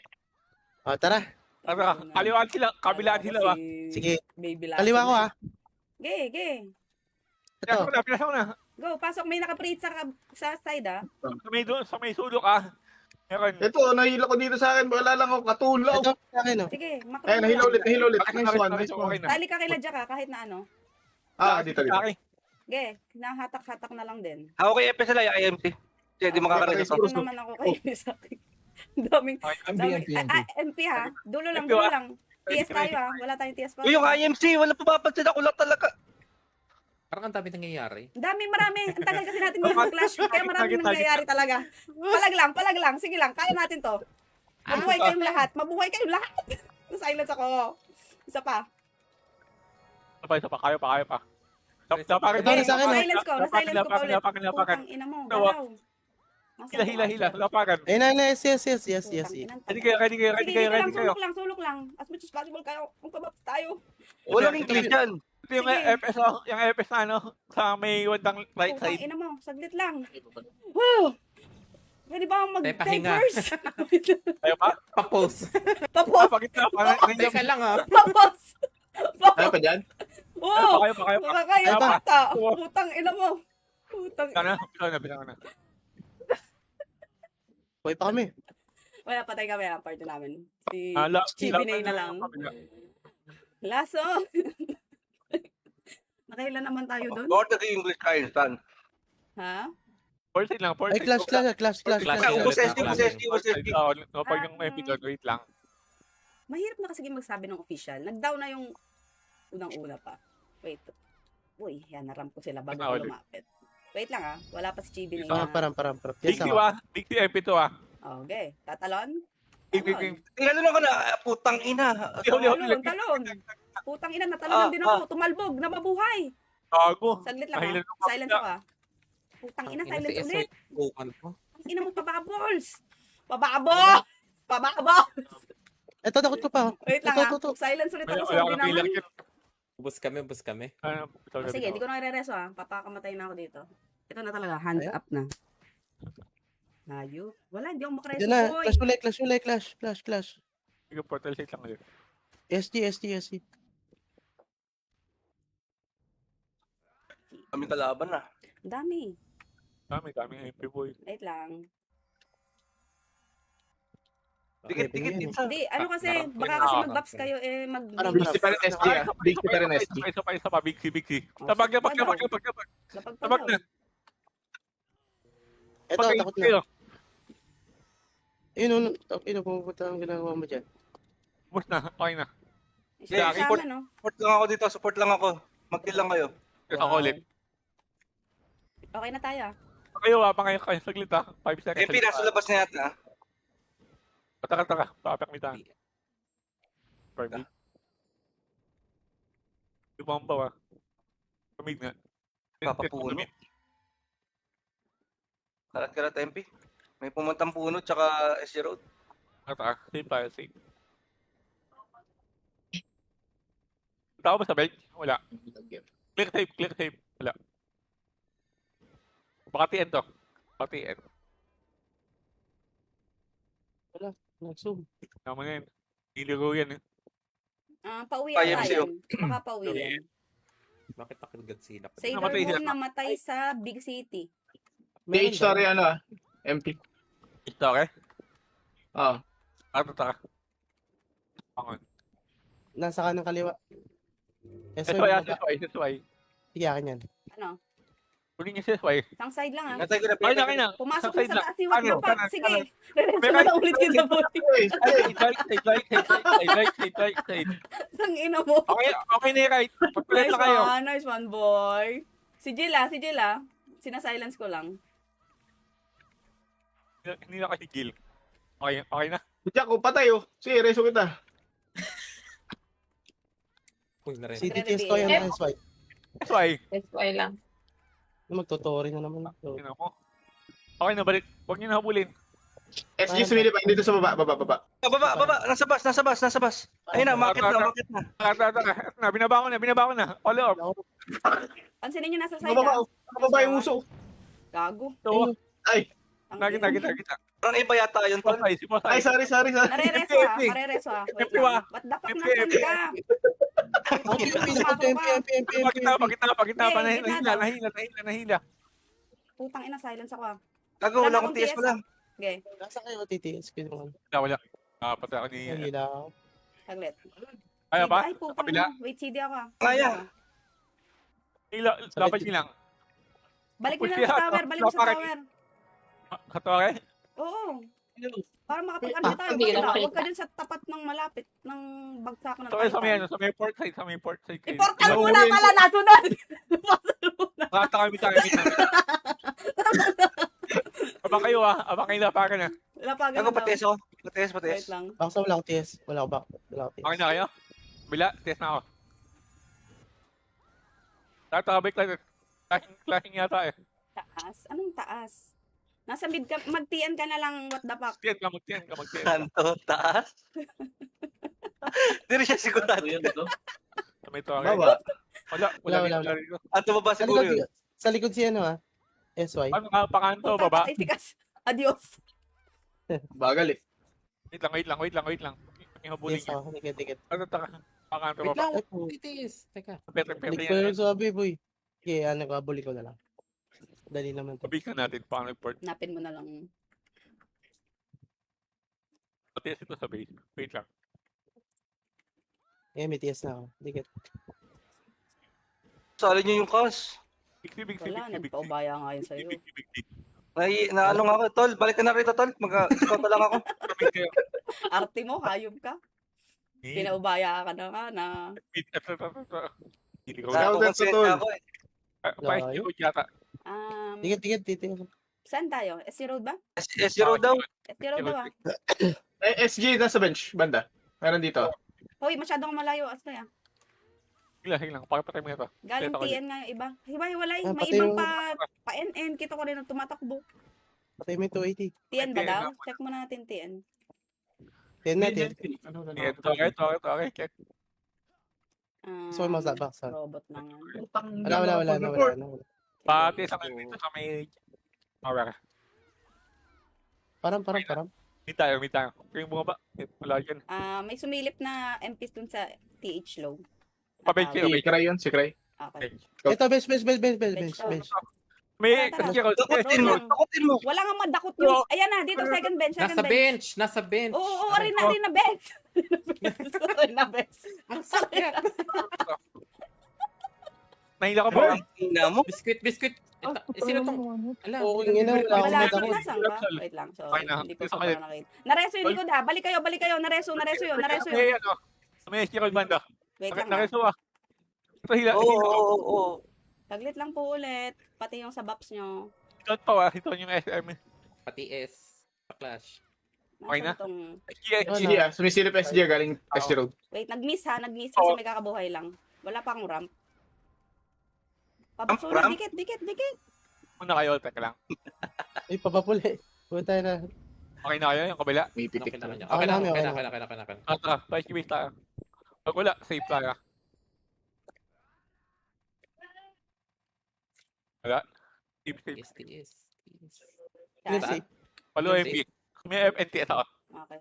Tara. Kaliwaan sila, kabilaan sila ba? Sige. Baby Kaliwa ko ah. Ge. Ito. Pinasa ko na. Go, pasok. May nakapreach sa side ah. Sa may sulok ah. Meron. Ito, nahila ko dito sa akin. Wala lang ako katulaw. Ito sa akin oh. Sige, makro. Ayun, nahila ulit. Nice one. Okay na. Tali ka kay Ladja ka, kahit na ano. Dito. Okay. Ge, nahatak-hatak na lang din. Ako kay FS sila, yung IMC. Hindi Okay, makakarin ito. siguro. Ito naman ako kay Misaki. Daming. MP ha. Dulo lang. TS tayo ha. Wala tayong TS pa. Uy, yung IMC, wala papapansin ako lang talaga. Parang ang dami nangyayari. Marami. Ang tagal kasi natin yung clash. Kaya maraming nangyayari talaga. Palag lang. Sige lang. Kaya natin to. Mabuhay kayong lahat. Silence ako. Isa pa. Isa pa. Kayo pa. Lapakan. Ito, sa akin, Silence ko pa ulit. Lapakan. Putang ina mo. Tawa. Galaw. Hila. Lapakan. Yes. Ready kayo. Sulok lang. As much as possible kayo. Kung pababs tayo. Walang English yan. Ito yung Sige. FS na ano, sa may wandang right Putang side. ina mo. Saglit lang. Woo! Pwede ba Pahinga. mag-diverse? Kayo pa? Papos. Tapos. Pagit na. Teka lang ha. Tapos. Ayaw pa dyan? Wow! Kayo pa. Makakaya Ayaw pa. bata. Putang ina mo. Putang ina. Bilang na. Buhay pa kami. Wala, patay kami ang party namin. Si Ah, Chibinay na lang. Laso. Nakailan naman tayo doon? Or the English kayo, son. Ha? Four side lang. Ay, clash. Ubus ST. Kapag yung MP doon, wait lang. Mahirap na kasi magsabi ng official. Nag-down na yung unang-una pa. Wait. Uy, yan, naram ko sila bago ko Ulit. lumapit. Wait lang ah. Wala pa si Chibi na Parang. Big Yes, T ako. Big T MP2 ah. Okay. Tatalon? Big Talon. Tingnan ko na, putang ina. Talon. Putang ina, natalonan din ako. Tumalbog na mabuhay. Gago. Saglit lang Nahilan ah. ako. Silence ako ah. Putang ina, silence ulit. Bukan ko. Ang ina mo, pababalls. Pababo! Pababo! Ito, takot ko pa. Wait lang ah. Ito. Silence ulit ako. Wala Sorry akong naman. kailan. Ubus kami. Oh, sige, di ko na i-rereso ah. Papakamatay na ako dito. Ito na talaga, hands up na. Layo. Wala, hindi ako makareso. Diyan na. Boy. Clash. Sige, portal site lang ulit. SG. Kami kalaban na. Ang dami. Dami MP boy. Wait lang. Dikit isa. Hindi, ano kasi, baka kasi mag-buffs kayo eh, mag... Parang Big C pa rin SG ah. Big C pa rin SG. Isa pa, Big C. Oh, Tabag na. Lapag Tabag na. Ito, Pag- takot kayo. na. Yun, pumunta ang ginagawa mo dyan. Ubus na. Okay na. Yeah, Isama, report. no? Support lang ako dito, support lang ako. Mag-kill lang kayo. Kasi ako ulit. Okay na tayo ah. Pangayo kayo. Saglit ah. 5 seconds. MP, nasa labas na yata. Taka. Papakmitan. Perfect. Lumambaw ah. Pamig na. Papapuno. Karat MP. May pumuntang puno, tsaka SG Road. Taka. Save tayo. Save. Tao ba sa bench? Wala. Clear tape. Wala. Baka TN to. Baka TN. Nag-zoom. Tama na yan. Niligaw yan eh. Pauwi Kaya ata siyo. yan. Baka pauwi yan. Bakit nakagad sila? Sailor Namatay Moon sila. namatay sa Big City. PH story ano ah. MP. Ito okay? Ah. Taka. Pangon. Nasa kanang kaliwa. SY. Sige, akin yan. Ano? Kunin niya si SY. Isang side lang ah. Natay ko na. Kaya na. Pumasok Side na sa lang. taas si What the Kanan, fuck. kanan, Sige. kanan. Rereso na lang ulit kita po. Side. Ang ina mo. Okay na yung right. Pag-play na kayo. Nice one, boy. Si Jill ah. Sina-silence ko lang. Hindi na kasi kill. Okay na. Jack, patay oh. Sige, reso kita. Uy, na rin. Si TTS ko yan, SY. SY. SY lang. Magtutori na naman. Tingnan mo. Okay na, balik. Huwag niyo na habulin. SG sumili pa dito sa baba. Baba. Nasa bus. Ayun na, market na. Taka. Binaba ko na. All off. Pansinin nyo nasa side Mababa ah. oh. Mababa yung uso. Gago. So, Ay. Ang nakita. Parang iba yata yun, tol. Si Posay. Ay, sorry. Narereso ah. Wait lang. What the fuck nasan ka? Pagkita pa. Nahila. Putang ina, silence ako ah. Gago, wala akong TS pa lang. Okay, Nasa kayo, TTS ko naman. Wala. Patay ako ni... Nahila ako. saglit. Kaya ba? Ay, putang Kapila? ina. Wait, CD ako ah. Kaya. Dapat niyo lang. Balik nyo Push na sa yan. tower. Balik mo sa Dapat- tower. Katore? Oo. Para makapag-ano tayo. Hindi na Bakla. makita. Huwag ka dun sa tapat ng malapit ng bagsak ng Sa may port side. Iportal mo na pala, nasunod! Iportal mo na. Kata kami. Abang kayo abang kayo na para na. Lapagan Gago, na daw. pates ako. Wait lang. Baksa wala akong TS. Wala akong TS. Okay na kayo? Bila, test na ako. Tatabik lang. Clashing yata eh. Taas? Anong taas? Nasa mid ka, mag-TN ka na lang, what the fuck. Tiyan ka, magtiyan. Kanto, taas. Hindi siya sigurado. Sa may tore. Baba. Wala. rito. At tumaba Sa siguro likod, yun. sa likod si ano SY. Ano ka, pakanto, baba? Ay, tikas. Adios. Bagal eh. Wait lang. Yung habulin Yes, niya. ako. Dikit. Pakanto, Wait baba. lang. Ay, po. TTS. Teka. Pwede Hindi ko yung sabi, boy. Okay, kabuli ko na lang. Dali naman to. Pabik na natin paano nag-port. Napin mo na lang. Test ito sa base. Wait lang. May TS na ako. Dikit. Sali niyo yung cause. Big Wala, nagpaubaya nga yun sa'yo. Na ano nga ako, tol. Balik ka na rito, tol. Mag-scout lang ako. Arte mo, hayop ka. Pinaubaya ka na nga na. Hindi ko Shout out sa tol. Ako eh. pa-SG ko yata. Ticket. Saan tayo? SC Road ba? Zero daw. SC Road daw ah. SG nasa bench, banda. Meron dito. Hoy, masyadong malayo. Asa ya? Sige lang. Pakipatay mo ito. Galing Ito ko TN nga yung iba. Hiwa-hiwalay. Ah, May pati ibang yung- pa NN. Kita ko rin ang tumatakbo. Patay mo yung 280. TN ba TN daw? nga. Check mo natin TN. 10 na, 10. Ano na Sige, okay. So, mas box. Robot lang yan. Wala. Pati sa dito sa may... Alright. Parang. Meet tayo. Kaya yung bumaba. Wala yan. May sumilip na MPs dun sa TH low. Pabench Ah, kayo. Si Cray yun, si Cray. Okay. Ito, bench. May Tara. Dakutin mo. Wala nga madakot yung... Ayan na, dito second bench. Nasa bench. Oo, rin na bench. Rin na bench. Ang sakit. Nahila ko ba? Ina mo. Biscuit. Sino tong? Ala, Okay na, wala akong Wala, madakot. nasaan ka? Wait lang. So, Okay na. hindi ko Isa sa kayo. nakita. Nareso yung likod ha. Balik kayo. Nareso yun. May ano. May SG ko banda. Wait lang ha. Nakiso ah. Ito hila. Oo. Taglit lang po ulit. Pati yung sa baps nyo. Ito pa. Ito yung SM. pati S. Clash. Okay na? Itong... SG sumisilip SG galing SG Road. Wait, nag-miss kasi may kakabuhay lang. Wala pa akong ramp. Pabaso na, Ramp? dikit. Muna kayo. Teka lang. Ay, papapuli. Punta na. Okay na kayo yung kabila. May pitik Okay na. na. Okay na. Okay na. Tara. Base tayo. Pag wala, safe tayo. Wala. Team safe. STS. Let's Saan? see. Palo Team MP. May FNTS ako. Okay.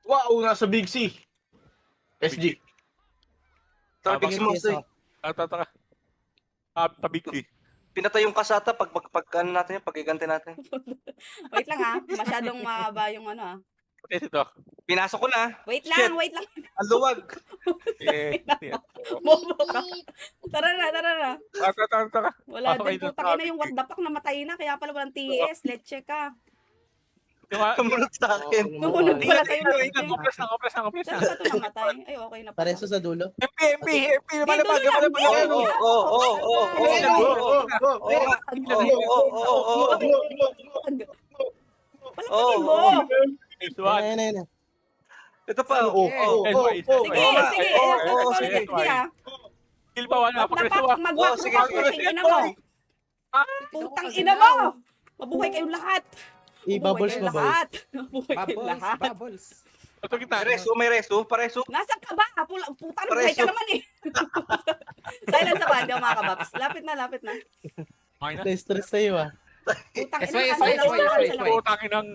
Wow, nasa Big C. SG. Target si Monster. Tara. Tabig si. Pinatay yung kasata pag ano natin yun, pag-iganti natin. Wait lang ha. Masyadong mahaba yung ano ha. Test ito. Pinasok ko na. Wait Shit. lang. Ang luwag. Bobo ka. Tara na. Tara. Wala Okay, din. Putang ina yung what the fuck namatay na. Kaya pala walang TES. Let's check ka. Kamunod sa akin. Tumunod pala kayo ng Wait, Koples na. Saan ba ito namatay? Ay, okay na pala. Pareso sa dulo. MP. Malapag. Palapagin mo. Ayun. Ito pa. Sige. Kill pa wala. Pagresuwa. Mag-walk Sige, mo. sige. Ina mo. Putang ina mo. Mabuhay kayong lahat. I-bubbles mo, boy. Mabuhay kayong lahat. Bubbles. Ito kita. May reso. Pareso. Nasaan ka ba? Putang buhay ka naman eh. Silence sa banda, mga kabaps. Lapit na. Okay na. Na-stress sa'yo ah. Putang ina. SY. cancel lang. Utangin ng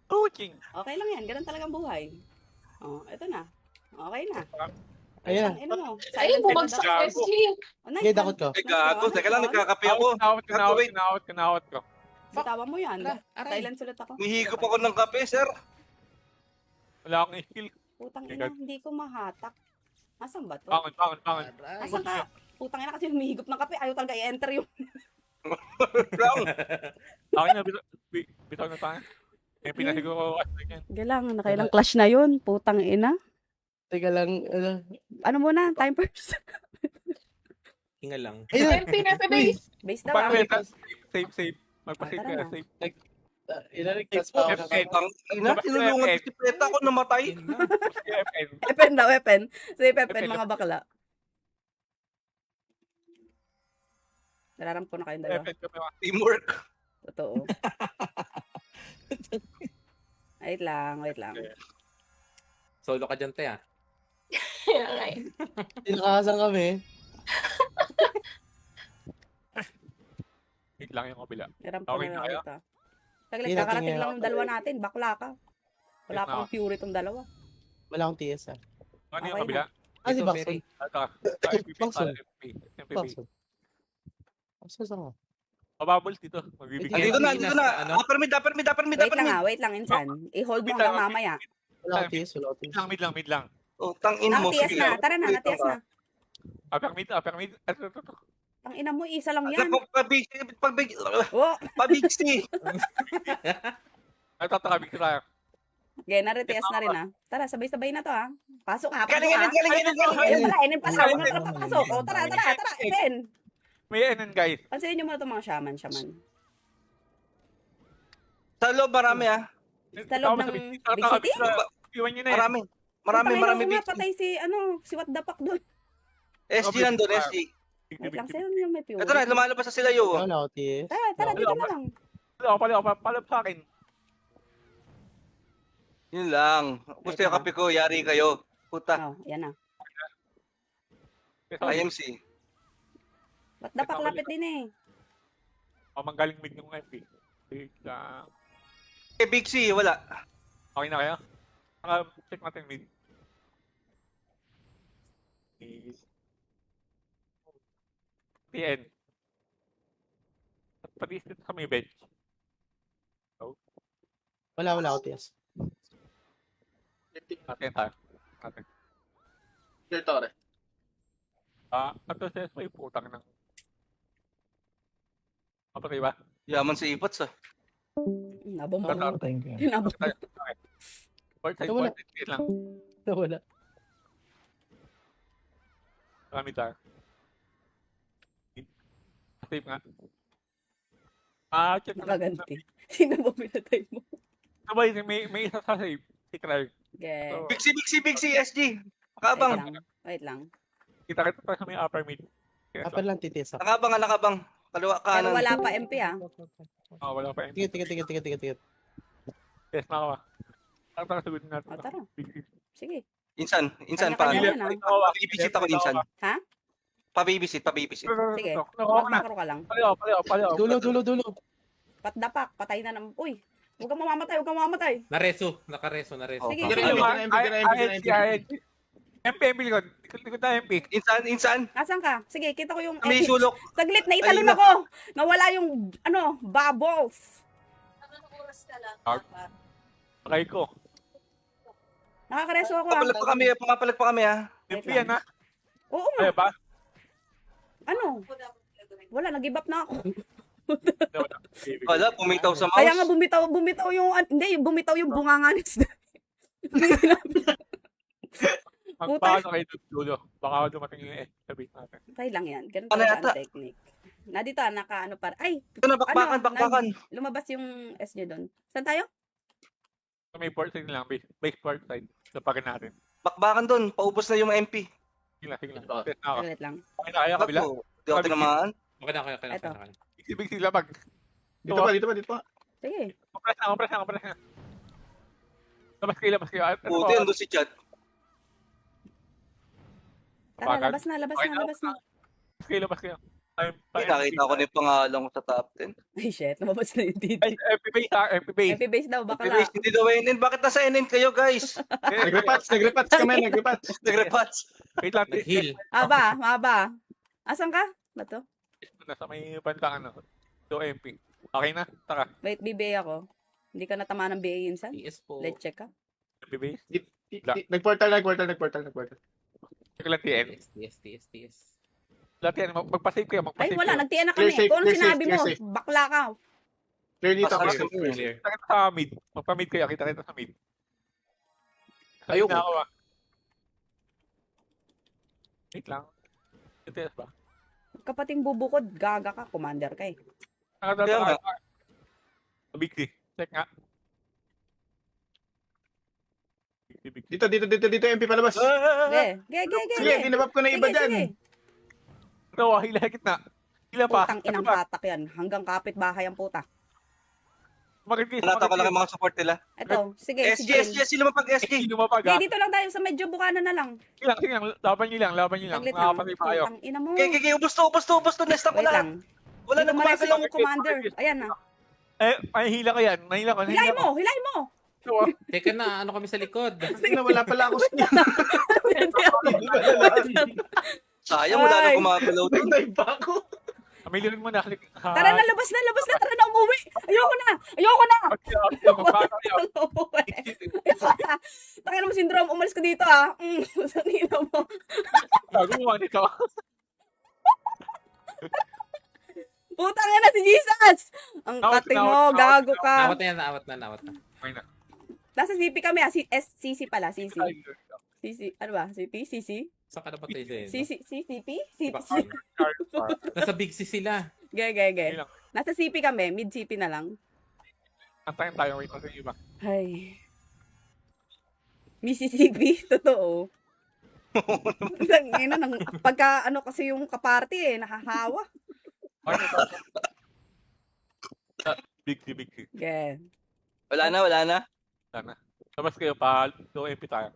coaching. Okay lang yan. Ganun talagang buhay. Oh, eto na. Okay na. Ayun na. Ino mo. Ay, Silence bumagsak sa banda. SG. Oh, nice Okay, one. dakot ko. Ay, gago. Teka lang, nagkakape ako. Kinawat ko. Bitawan mo yan. Ala, aray. Silence ulit ako. Mihigop ako ng kape, sir. Wala akong skill. Putang ina. Hindi ko mahatak. Asan ba to? Pangon. Asan ka? Putang ina kasi humihigop ng kape. Ayaw talaga i-enter yung... Brown. Okay na. Bitaw na tayo. May pinasigo ko. Galang, nakailang clash na yun. Putang ina. Teka lang. Ano muna? Time first. Hinga lang. Ayun. MP nasa base. Base daw. Paano ah. benta? Save. Magpa-save Tara ka. na. Save. Ilarigtas pa ako. FN. Ina, tinulungan si Preta ako namatay. FN. Weapon daw, weapon. Say weapon, mga bakla. Nararampo na kayong dalawa. FN kami mga. Teamwork. Totoo. Wait lang. Solo ka dyan, te, ah. Kaya nga eh. Tinakasan kami. Wait lang yung kabila. Narampo Okay na na lang kayo? kita. Taglit, Hindi, kakarating natingin lang ako. yung dalawa natin. Bakla ka. Wala Yes, pang pure itong dalawa. Wala akong TS ah. Ano yung Okay kabila? Ah, si Ito, Baxon. Perry. Ito. Baxon. MPP. Baxon. Baxon saan ka? Pabubbles dito. Magbibigay. Dito na. Ano? Upper mid. Wait lang, insan. I-hold mo hanggang mamaya. Wala akong TS. Mid lang. Oh, tangin mo. Na-TS na. Tara na, na-TS na. Upper mid. Ito. Ang ina mo, isa lang Ano, yan. Oh, Pabigsi. Ito, takabig tayo. Okay, naritias na rin Tara, sabay-sabay na to Pasok Galing, pasok galing. Ayun pala, Enen pala. Huwag na papasok. O, tara, Enen. May enan, guys. Pansinin nyo muna itong mga shaman. Sa loob, marami Sa loob ng Big City? Iwan nyo na yan. Marami. Marami nga, big. patay si What the fuck doon. SG nandun, SG. Wait lang, sa'yo yung may pure. Ito na, lumalabas na sila yo. Wala, OTS. Tara, dito na lang. Palap sa akin. Yun lang. Gusto yung kape ko, yari kayo. Puta, Yan na. IMC. What the fuck, lapit din Manggaling mid ng MP. Wait lang. Big C, wala. Okay na kaya? Check natin mid. TN. Pati dito sa may bench. Wala, OTS. Natin tayo. Natin. Clear Torre. Ato says may putang ng... Kapatay ba? Yaman si Ipots Nabom mo. Thank you. Nabom mo. Port side, Wala. port side lang. Wala. Kami tayo. Save nga. Check na. Nakaganti. Sino ba pinatay mo? Sabay, may isa sa save. Si Clark. Okay. Big C, SG. Nakabang. Wait lang. Kita tayo sa may upper mid. Upper lang, TTS ako. Nakabang. Kaliwa Pero kanan. wala pa MP Wala pa yun. Tingit. Yes, nakawa. Tara, sagutin natin. Tara. Big. Sige. Insan Kanya-kanya paano? na. Pabibisit ako insan. Ha? Pabibisit. Sige. Nakuha ka na. Makro ka lang. Palayo. Dulo. Patdapak. Patay na ng... Uy! Huwag kang mamamatay. Nareso. Nakareso. Sige, Bigyan sige. na MP. MP likod. Likod na MP. Insan. Asan ka? Sige, kita ko yung... May sulok. Saglit, naitalon Ayun na. ako. Nawala yung, bubbles. Pakay ko. Nakakareso ako Pumapalag pa kami Wait MP yan lang. ha. Oo Ayaw nga. ba? Wala, nag-give up na ako. Wala, pumitaw sa mouse. Kaya nga bumitaw yung, bumitaw yung bunganga ni Sda. Magpaano kayo dulo. Baka dumating yung sabihin natin. Okay lang yan. Ganun Ano talaga yata? ang technique. Nandito naka para. Ay, Ito na, bakbakan. lumabas yung S nyo doon. Saan tayo? Sa may port side lang. Base port side. Sapakin natin. Bakbakan doon, paubos na yung MP. Sige lang. Test na ako. Saglit lang. Okay na kaya kabila. Di ako tinamaan. Okay na. Eto. Big sila pag. Dito pa. Sige. Compress na. Labas kayo. Buti, ando si Chad. Tara, Bagal. labas na. Labas kayo. Nakita ko na yung pangalan ko sa top 10. Ay, shit. Lumabas na yung TT. Ay, MP base ha. MP base. MP base daw, bakla. Guys, hindi daw NN. Bakit nasa NN kayo, guys? Nag-repatch kami. Nag-repatch. Wait lang. Nag-heal. Maba. Asan ka? Bato? Nasa may bandang So MP. Okay na. Taka. Wait, BBA ako. Hindi ka natamaan ng BA insan? PS po. Let's check ka. MP base. Nag-portal. Check lang TN. TS. Lahat yan. Magpa-save kayo. Ay, Magpa-save wala. kayo. Nagtiyan na kami. Clear safe, Kung ano clear sinabi safe, mo, clear safe. bakla ka. Clear dito. Pasok. Clear. Kita kita sa mid. Magpa-mid kayo. Kita sa mid. Ayoko. Na ako Wait lang. TS ba? Kapating bubukod, gaga ka, commander ka eh. Kaya nga. Big D. Check nga. Big D. Dito MP palabas. Sige, tinabap ko na iba dyan. Ito, hila kita. Hila pa. Putang inang katak yan. Hanggang kapit bahay ang puta. Nata ko lang yung mga support nila. Ito, sige, si SG, Jane. sila mapag SG. Lumapag Hindi, dito lang tayo sa medyo bukana na lang. Sige lang. Laban nyo lang. Saglit lang. Makakapatay pa kayo. Putang ina mo. Okay, ubos to. Nesta ko Wait na. lang. Wala Dito na mareso gumagalaw. yung commander. Ayan na. May hila ko yan. Nahila ko. Hilahin mo. Teka na, ano kami sa likod? Wala pala ako. Sayang, wala na gumagalaw din. Tunay ba ako? Amilin mo na. Tara na, labas na. Tara na, umuwi. Ayoko na. Umuwi. Tangina mo, syndrome. Umalis ka dito ah. Tangina mo. Gagawa ka. Putang ina si Jesus. Ang Nawat, kating nawat, mo, nawat, gago ka. Nawat na. Okay na. Nasa CP kami ah. CC pala, CC. CC, ano ba? CP? CC? Saan ka napatay sa CCP? Diba, CC? Nasa Big C sila. Ge. Yun lang. Nasa CP kami, mid-CP na lang. Antayin tayo, wait lang sa iba. Ay. Mississippi? Totoo. Ina nang pagka ano kasi yung kaparty nakahawa. Big C. Ge. Wala na. Sana. Labas kayo pa, low MP tayo.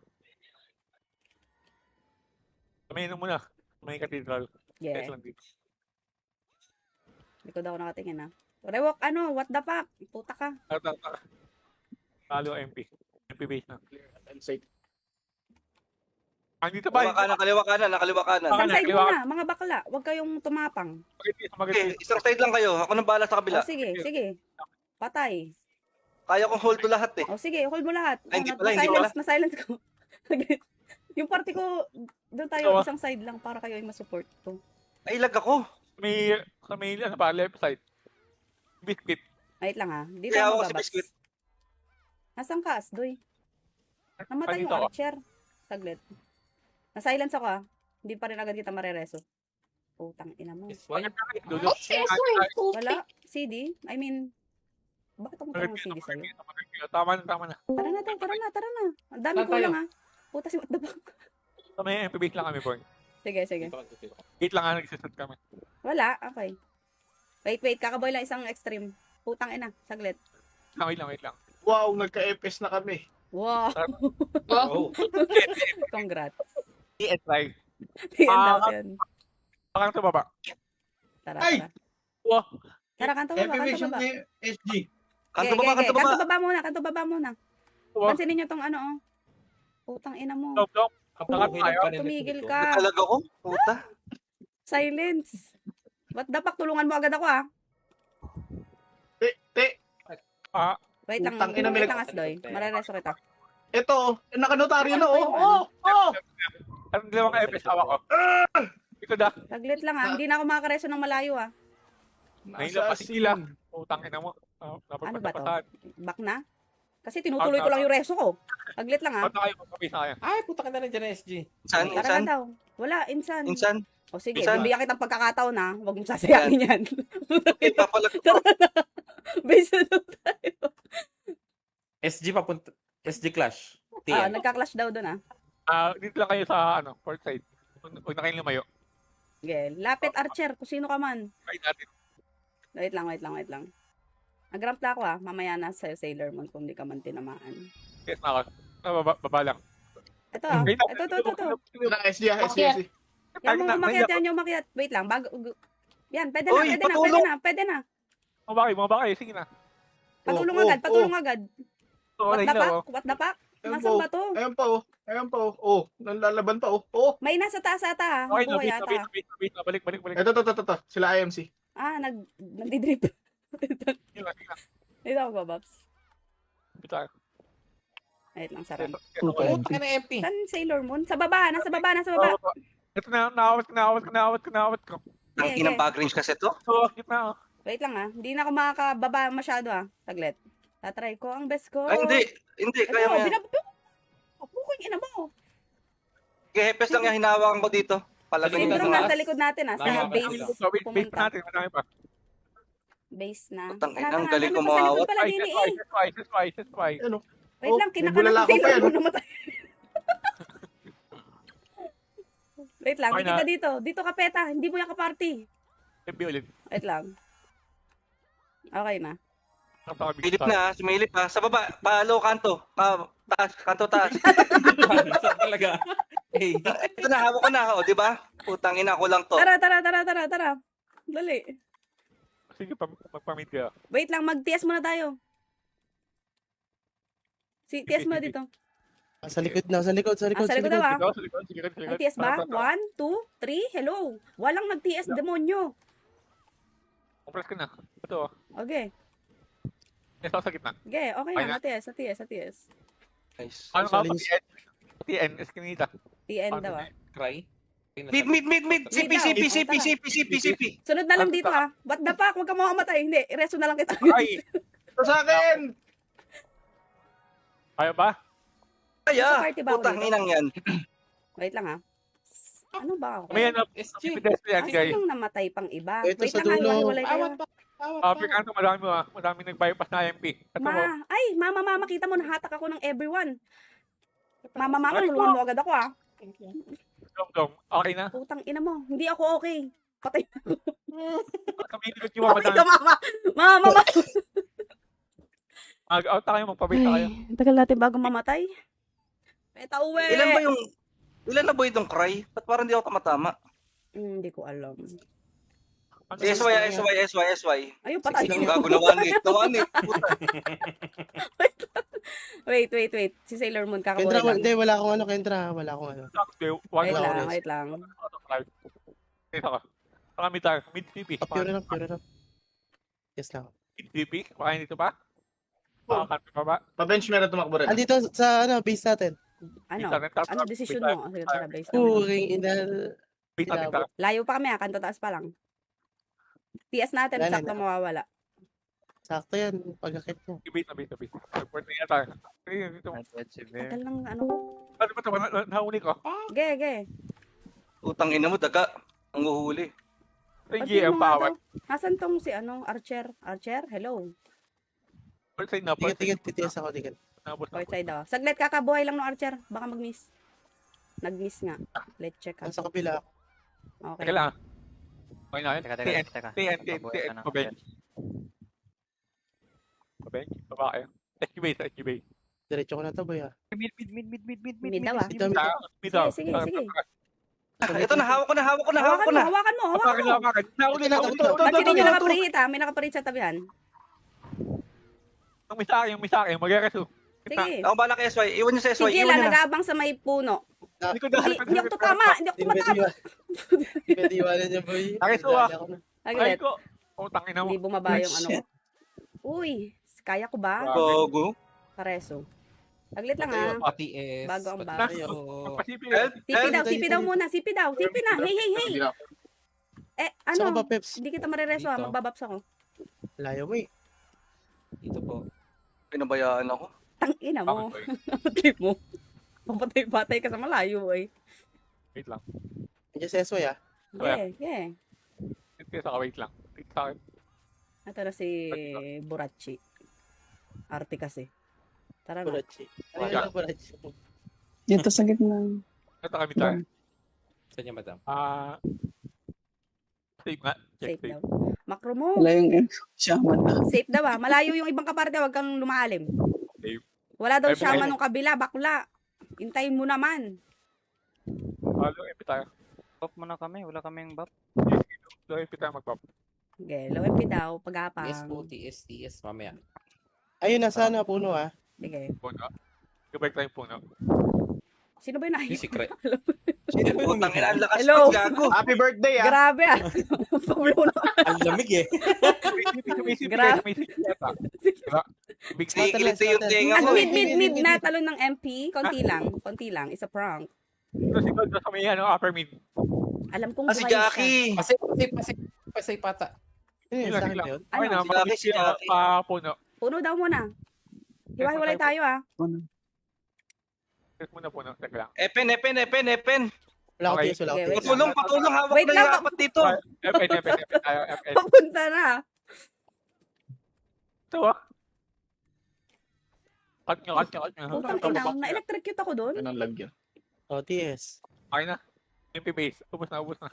Kamihin muna. May cathedral. Ge. Yes lang dito. Likod ako nakatingin ah. Rewok, ano? What the fuck? Puta ka. Talo MP. MP base na. I'm safe. Dito ba? Kaliwa kanan. Isang side kaliwa. muna, mga bakla. Huwag kayong tumapang. Okay, isang side lang kayo. Ako nang bahala sa kabila. O sige. Patay. Kaya kong hold to lahat eh. O sige, hold mo lahat. Ay, hindi pala. Na-silence ko. Yung party ko, doon tayo isang side lang para kayo ay masupport ko. Ay, lag ako. Sa may ano pa, left side. Biscuit. Wait lang ha. Dito Kaya ako ako si babas. Biscuit. Nasaan ka, Asdoy? Namatay yung Andito ako. archer. Saglit. Na-silence ako ah. Hindi pa rin agad kita marereso. Putang ina mo. Is why? Dulo. Wala. CD? I mean, bakit ako magkaroon ng CD sa'yo? Tama na. Tara na. Ang dami Saan ko tayo? lang ah. Puta si what the fuck. Sa may MP base lang kami, boy. Sige. Gate lang nga nagsiset kami. Wala. Okay. Wait. Kakaboy lang isang extreme. Putang ina. Saglit. Wait lang. Wow, nagka-FS na kami. Wow. Oh. Congrats. ES5. Yan daw yan. Baka sa baba. Tara. Wow. Tara, kanto baba. SG. Kanto baba. Kanto baba muna. Wow. Pansinin nyo tong ano oh. Putang ina mo. Dog. Tumigil ka. Talaga ko. Puta. Silence. What the fuck? Tulungan mo agad ako ah. Te. Wait lang. Putang ina, Wait may- lang Asdoy. Marereso kita. Ito, nakanotaryo na oh. Anong dalawang FS hawak ko? Ito da. Saglit lang ah. Hindi na ako makakareso ng malayo ah. Ngayon lang pa sila. Utang ina mo. Ano ba to? Back na? Kasi tinutuloy ko lang yung reso ko. Saglit lang ah. Ba't na kayo magpapisa kayo? Ay, puta ka na nandiyan na SG. Insan. Tara na daw. Wala, insan. Insan. O sige, Insan. bibigyan kitang pagkakataon na. Huwag mong sasayangin yan. Ipapalag ko. Base na daw tayo. SG papunta. SG Clash. Ah, TN. nagka-clash daw doon ah. Dito lang kayo sa port side. Huwag na kayong lumayo. Okay. Lapit Archer, kung sino ka man. Try natin. Wait lang. Nag-ramp na ako ah. Mamaya na sa'yo, Sailor Moon, kung di ka man tinamaan. Yes na ako. Baba lang. Ito ah. Wait, Ito. SG. Yan mo umakyat yan, yung umakyat. Wait lang, yan, pwede Uy, na. Mababa kayo. Sige na. Patulong agad. What Ayun the na, oh. fuck? What the fuck? Ayan Nasaan po. ba to? Ayan pa oh. Oh, nanlalaban pa oh. Oh. May nasa taas ata ha. Okay, Buhay na, ata. bait. Balik. Ito. Sila IMC. Ah, nagdi-drip. Yun lang. Dito ako ba, Babs? Dito tayo. Wait lang, sarap. Puta ka na MP. Saan Sailor Moon? Sa baba. Nasa baba. Ito na, naawat ko. Ang inang pag-range kasi to. So, gitna. Wait lang ha. Hindi na ako makakababa masyado ha. Saglit. Tatry ko ang best ko. Ay, hindi. Kaya mo yan. Buking ina mo. Gehepes lang yung hinawakan ko dito. Palagay Siguro ko na. nasa likod natin ha. Sa Tama, base. So, wait Pumunta. natin. Madami pa. Base na. Putang ina, Tara, ang galing nandun pa sa kumawat. likod pala din eh. Twice. Ano? Wait Oh, lang, may kinakanan bulala ko ako pa Sailor yan. Moon namatay. Wait lang, Okay hindi ka na. dito. Dito ka peta. Hindi mo yan ka-party. MP ulit. Wait lang. Okay na. Sumilip na. Sa baba, palo, kanto. Taas. Saan talaga? Hey. Ito na, hawak ko na. O, di ba? Putang ina ko lang to. Tara. Dali. Sige, magpamit ka. Wait lang, mag-TS muna tayo. TS muna dito. Sa likod. Sa likod daw ah. Sige. Mag-TS ba? 1, 2, 3, hello. Walang nag-TS, demonyo. Compress ka na. Ito. Okay. Nasa sa gitna. Okay, okay Ay, na. Na-TS. Nice. Ano ka? Solid. TN. Eskinita. TN daw ah. Cry. Mid. CP. Sunod na lang dito ah. What the fuck? Huwag ka makamatay. Hindi, reso na lang kita. Ay! Ito sa akin! Kaya ba? Kaya, Sa party ba ako putang dito? inang yan. Wait lang ha. Ano ba ako? May ano, SG. pedestrian Asa guy. lang namatay pang iba? Ito Wait sa lang ha, dulo. hiwa-hiwalay kayo. Awat pa. Awat pa. African, madami mo ah. Madami nag-bypass na IMP. Ito mo. Mama, kita mo, nahatak ako ng everyone. Mama, tulungan mo agad ako ah. Dom. Okay na. Putang ina mo, hindi ako okay. Patay. Community yung mga Okay madami. ka, mama. Mama. Mag-out tayo, magpabay tayo. Ay, tagal natin bago mamatay. Peta uwi. Ilan na ba itong cry? Ba't parang di ako tamatama? Hindi ko alam. Ano Si SY. Ayun, patay. Ang gago na one hit. Puta. Wait. Si Sailor Moon Kendra, kakabuhay hindi, lang. wala akong ano, Kendra. Wala akong ano. Wait lang. Isa ka. Marami tayo. Mid-CP. Pure na. Yes lang. Mid-CP. Kakain dito pa? Makakanta pa ba? Pa-bench meron tumakbo rin. Andito sa ano, base natin. Ano desisyon mo? Sige, tara, base naman. Puring inal. Wait natin. Layo pa kami kanto taas pa lang. TS natin, Wala na. sakto mawawala. Sakto yan. Pag-akit mo. Bait. Report na tayo. Dito. Tagal ng ano ko. Ano ba ito? Nahuli ko. Ge. Putang ina mo, daga. Ang uhuli. Ito yung Pati GM yung mga paawat. to. Nasaan tong si Archer? Archer? Hello. Port side na. Tigat. Titias ako, tigat. Right side daw. Saglit, kakabuhay lang ng Archer. Baka mag-miss. Nag-miss nga. Let's check. Nasa kabila. Okay. Teka lang. Okay na yun. Teka. TN. Mabuhay ka na. Pabench. Baba kayo. SQ base. Diretso ko na to, boy. Mid. Mid daw ah. Dito, Sige. Ito na, hawak ko na. Hawakan mo. Hawakan. Nahuli na. Ba't hindi nyo nakapreheat ha? May nakapreheat sa tabihan. Yung may sa akin. Mag-resu. Sige. Ako bala kay SY. Iwan niyo sa Si SY. Gila Iwan niyo na. nag-aabang sa may puno. Hindi ako tutama. Hindi ako Hindi tumatama. pwede iwanan niya, boy. Nakiso, ah. Dali ako na. Ay Saglit. ko. Tangin na mo. Hindi bumaba yung ano ko. Uy, kaya ko ba? Gogo. Kareso. Saglit lang ha. Pati S. Bago ang Pati bago. S. Pasipi. Sipi daw muna. Sipi na. Hey. Saan ka Ano? ba, Peps? Hindi kita marireso ha. Dito. Magbabaps ako. Layo mo eh. Dito po. Pinabayaan ako. Tangina mo. Trip mo. Papatay-patay ka sa malayo eh. Wait lang. Nandiyan sa SY, ah. Yeah. Wait lang. Sa akin. Ito na si Burachi. Arte kasi. Tara na. Burachi. Ano Yeah. yung Burachi? Dito sa gitna. Ito kami tayo. Saan niya, madam? Safe nga. Safe Safe. daw. Makro mo. Wala yung shaman na. Safe daw ah. Malayo yung ibang kaparte. Huwag kang lumalim. Safe. Wala daw Ay, shaman ay. nung kabila. Bakla. Hintayin mo naman. Halo, MP tayo. Buff muna kami. Wala kaming buff. So, MP tayo mag-pop. Okay. Low MP daw. Pagapang. TS, mamaya. Ayun, nasa ano, puno, ah. Sige. Puno. Gabay tayo puno. Sino ba yung Yung nakikita? secret. Putang ina, ang lakas Hello. pa, gago. Happy birthday, ah! Grabe ah. Pablo na. Ang lamig eh. Grabe. Big Kiliti yung tenga Ano, ko eh. mid na talon ng MP? Konti lang. It's a prank. Sa may upper mid. Alam kong Si buhay siya. Jackie. Pasay pata. Yun, sa akin yun. Okay na, Ano? makabit Si Jackie. pa puno. Puno daw muna. Hiwa-hiwalay tayo ah. Muna puno. Teka lang. Epen. Wala akong Okay. TS, wala akong Okay, TS. Patulong, hawak Wait na lang, yung apat dito. FN tayo. FN. Papunta na. Ito ah. Cut nyo. Putang ina. Na-electrocute ako doon. Anong lagyan? Oh, TS. Okay na. MP base. Ubus na.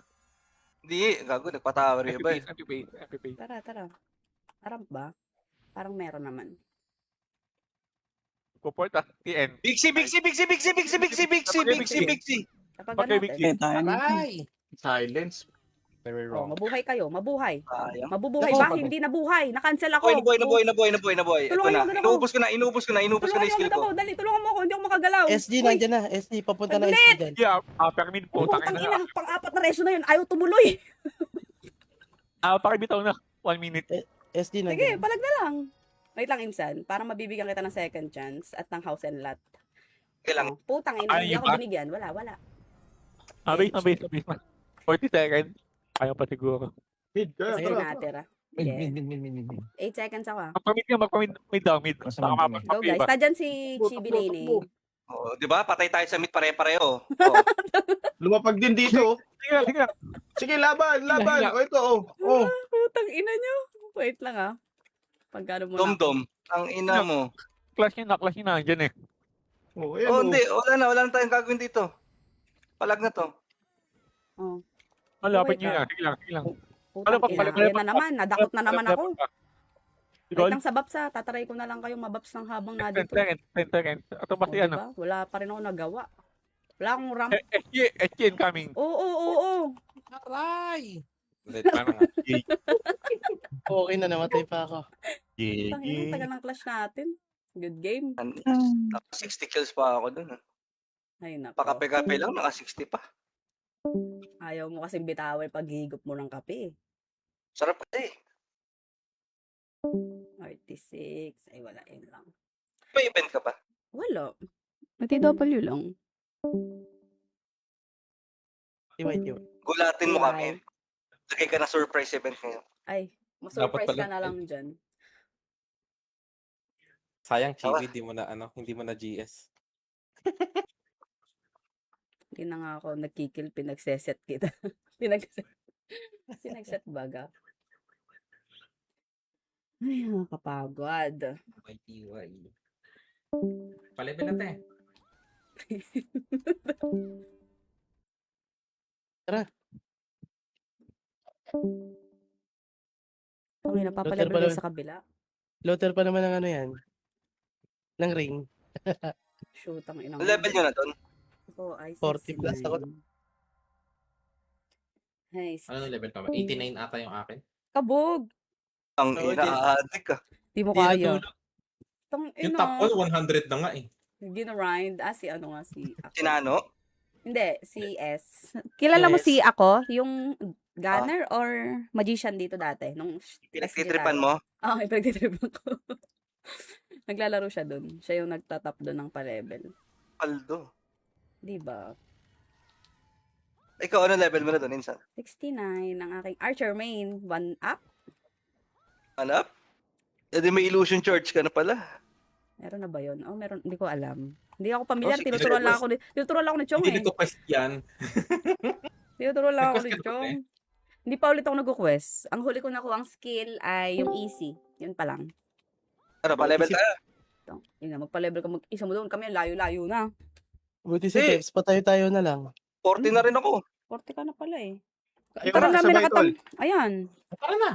Hindi, gago, nagpatawa rin ba eh. MP base. Tara. Arap ba? Parang meron naman. Support ah. TN. Big C. Kapag Okay, ano Big natin. Tayo na. Aray! Silence. Very Oh, wrong. mabuhay kayo. Mabuhay. Sayang. Mabubuhay ba? Hindi nabuhay. Na-cancel ako. Nabuhay. Ito Tulungan na. niyo agad ako. Inubos ko na yung Tulungan skill mo ko. ako. Dali, tulungan mo ako. Hindi ako makagalaw. SG, Uy, nandiyan na. SG, papunta na Saglit! SG dyan. Yeah, upper mid po. Putang Tangin ina. na. Pang-apat na reso na yun. Ayaw tumuloy. Upper bitaw na. 1 minute. SG, Sige, nandiyan. palag na lang. Wait lang, Insan. Para mabibigyan kita ng second chance at ng house and lot. Kailangan. Oh, putang ina. Hindi Ayaw ako ba? binigyan. Wala. Base na. 40 seconds. Ayaw pa siguro. Mid, Kasi Ayun. natira. Yeah. 8 seconds ako ah. Magpamid daw, mid. Basta Baka mid. Go guys. Tadyan si Chibi Nene. Oh, di ba? Patay tayo sa mid pare-pareho. Oh. Lumapag din dito. Sige lang, sige lang. Sige, laban. Hila. O, ito, oh. Putang ina nyo. Wait lang ah. Pagkano mo na. Dom-dom. Ang ina mo. Clash yun na, andyan eh. Oh, ayan, Oh, hindi. Wala na tayong gagawin dito. Palag na to. Oh. Malapit Wait nyo lang. yan. Sige lang, sige lang. Putang ina. Ayan na naman. Nadakot na naman ako. Wait Goal? lang sa Babsa. Tataray ko na lang kayong mabaps ng habang 10 nadito. seconds, 10 seconds. Ito Oh, pasti ano. diba? Wala pa rin ako nagawa. Wala akong ramp. SG incoming. Oo. Aray! Ulit, parang nga. Okay na, namatay pa ako. Putang ina. Tagal ng clash natin. Good game. Naka 60 kills pa ako dun. Ay nako. Pakape-kape lang, naka 60 pa. Ayaw mo kasing bitawan pag higop mo ng kape. Sarap kasi. 36. Ay wala. Yun lang. May event ka pa? Wala. Nati-W lang. Tiway. Gulatin mo Bye. kami. Lagay ka na surprise event ngayon. Ay, masurprise Dapat pala. ka na lang dyan. Sayang, Chibi, hindi mo na GS. Hindi na nga ako nagkikil, pinagseset kita. Pinagset baga. Ay, nakakapagod. Palibin natin. Okay, napapalabel pala. kayo sa kabila. Loader pa naman ng ano yan. Ng ring. Shoot, ang inang. Ang level nyo na doon? Ako ay 40 plus ako. 69. Nice. Ano level pa ba? 89 ata yung akin. Kabog! Ang Oo, ina-addict ka. Di mo Di kaya. natulog. Tang Yung ina. top 100 na nga eh. Ginarind. Si ano nga si ako. Sinano? Hindi, si S. Kilala mo S. si ako? Yung gunner or magician dito dati? Nung Pinagtitripan mo? Ah, pinagtitripan ko. Naglalaro siya dun. Siya yung nagtatap dun ng pa-level. Paldo. Di ba? Ikaw, ano level mo na doon, Insan? 69 ang aking archer main. 1 up. Hanap? E di may illusion charge ka na pala. Meron na ba yun? Oh, meron. Hindi ko alam. Hindi ako pamilyar. sige, Tinuturuan lang ako ni Chong Hindi eh. ko quest yan. Tinuturuan lang ako ni Nag-quest ka ba, Chong. Hindi pa ulit ako nag-quest. Ang huli ko nakuha ang skill ay yung easy. Yun pa lang. Ano, pa-level tayo? Ito. Yun na, magpa-level ka. Mag-isa mo doon. Kami layo-layo na. Buti si Eh. Peps, patayo-tayo na lang. 40 na rin ako. 40 ka na pala eh. Ayaw Tara namin makasabay, nakatang. tol. Ayan. Tara na.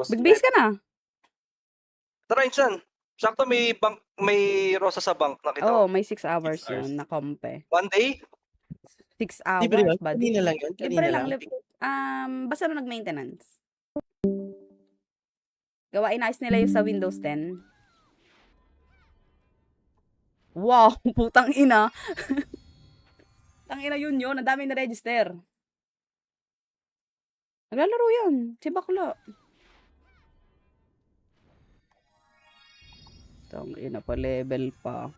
Big-base ka na. Tara, Insan. Sakto may rosa sa bank. Nakita Oo, ko. may 6 hours 6 hours. yun na kompe. 1 day? 6 Libre hours, yun? buddy. Kanina lang yun? Libre Kanina lang. lang? Basta na nag-maintenance. Gawa, inayos nila yung sa Windows 10. Wow, putang ina. Tang ina yun. Ang dami na-register. Naglalaro yun. Si bakla. Tang ina pa, level pa.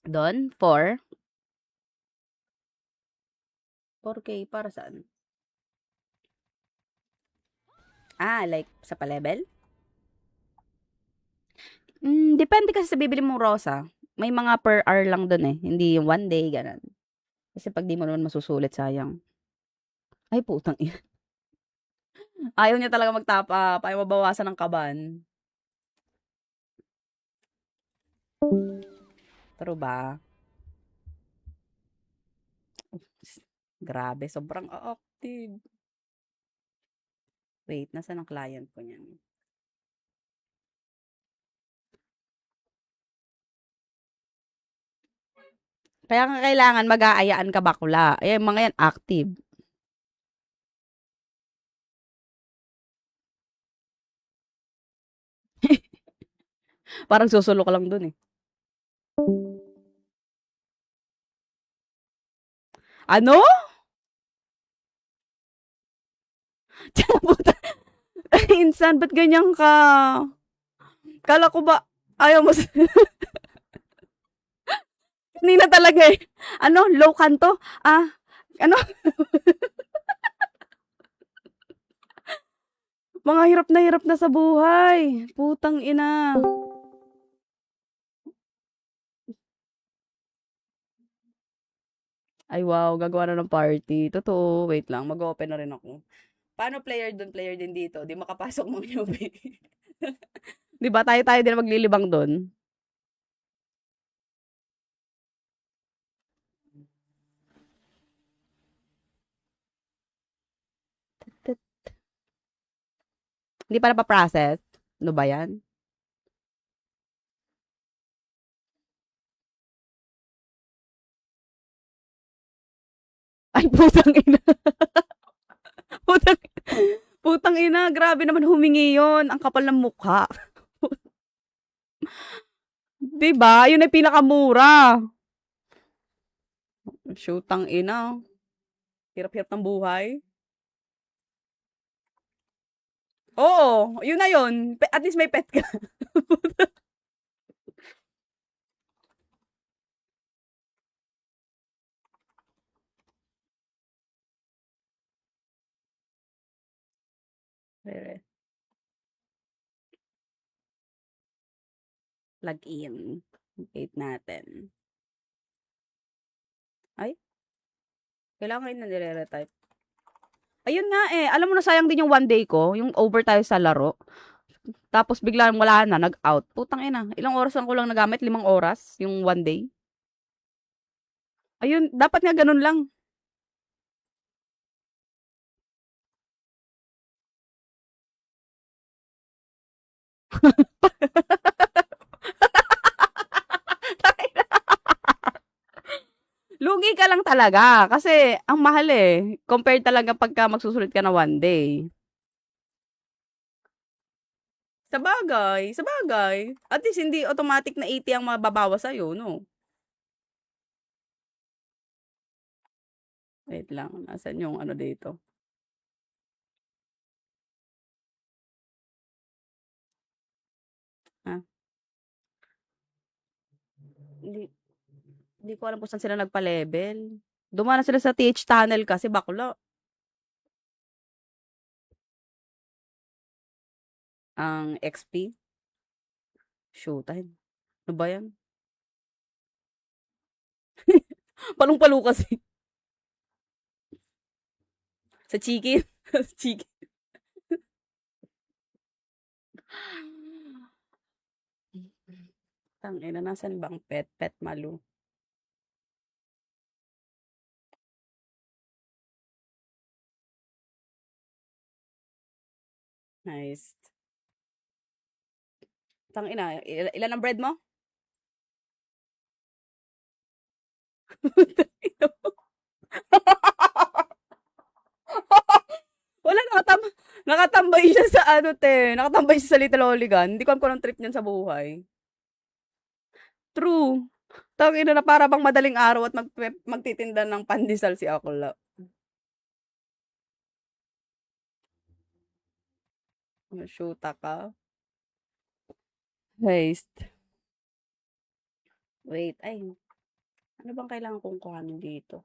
Doon, 4. 4K para saan? Like sa pa-level? Depende kasi sa bibili mong rosa. May mga per hour lang doon eh. Hindi yung 1 day, ganun. Kasi pag di mo naman masusulit, sayang. Ay, putang ina. Ayaw niya talaga magtapa. Ayaw mabawasan ng kaban. Pero ba? Grabe, sobrang active. Wait, nasaan ang client ko niyan? Kaya nga kailangan mag-aayaan ka bakla. Eh, mga yan active. Parang susulo ka lang dun eh. Ano? Puta. Insan, ba't ganyan ka? Kala ko ba, ayaw mo Nina talaga eh. Ano, low kanto? Ano? Mga hirap na sa buhay. Putang ina. Ay wow, gagawa na ng party. Totoo, wait lang, mag-open na rin ako. Paano player dun, player din dito? Di makapasok mga newbie. Di ba? Tayo din maglilibang dun. Hindi pa napaprocess. Ano ba yan? Ay, putang ina. putang, putang ina, grabe naman humingi yon. Ang kapal ng mukha. Diba? Yun ay pinakamura. Shootang ina. Hirap-hirap ng buhay. Oo, yun na yun. At least may pet ka. Log in. Wait natin. Ay? Kailangan rin na nire-retype. Ayun nga eh. Alam mo na sayang din yung one day ko. Yung over tayo sa laro. Tapos biglang wala na. Nag-out. Putang ina. Ilang oras lang ko lang nagamit? 5 oras? Yung one day? Ayun. Dapat nga ganun lang. Lugi ka lang talaga. Kasi, ang mahal eh. Compared talaga pagka magsusulit ka na one day. Sabagay. At least hindi automatic na 80 ang mababawas sa'yo, no? Wait lang. Nasaan yung ano dito? Ha? Hindi ko alam kung saan sila nagpa-level. Dumana sila sa TH tunnel kasi bakla. Ang XP. Showtime. Ano ba yan? Palong-palo kasi. Sa chicken. Sa chicken. Tangina, nasan bang pet? Pet Malu. Nice. Tangina, ilan ang bread mo? Wala, nakatambay siya sa ano, te. Nakatambay siya sa Little Oligan. Hindi ko alam kung anong trip niyan sa buhay. True. Tangina na para bang madaling araw at magtitinda ng pandesal si Akla. Shoota ka. Haste. Wait, ay. Ano bang kailangan kong kuhanin dito?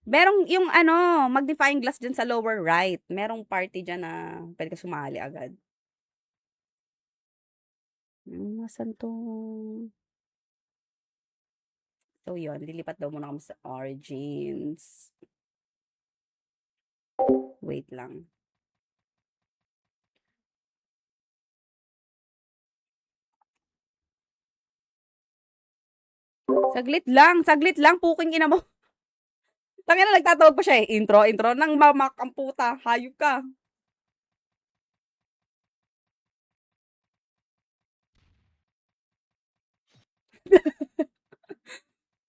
Merong yung ano, magnifying glass dyan sa lower right. Merong party dyan na pwede ka sumali agad. Nasaan to? So, yun. Lilipat daw muna kami sa Origins. Wait lang. Saglit lang. Puking ina mo. Tangina, nagtatawag pa siya eh. Intro. Nang mamak ang puta. Hayop ka.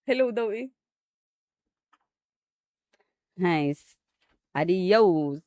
Hello daw eh. Nice. Adios.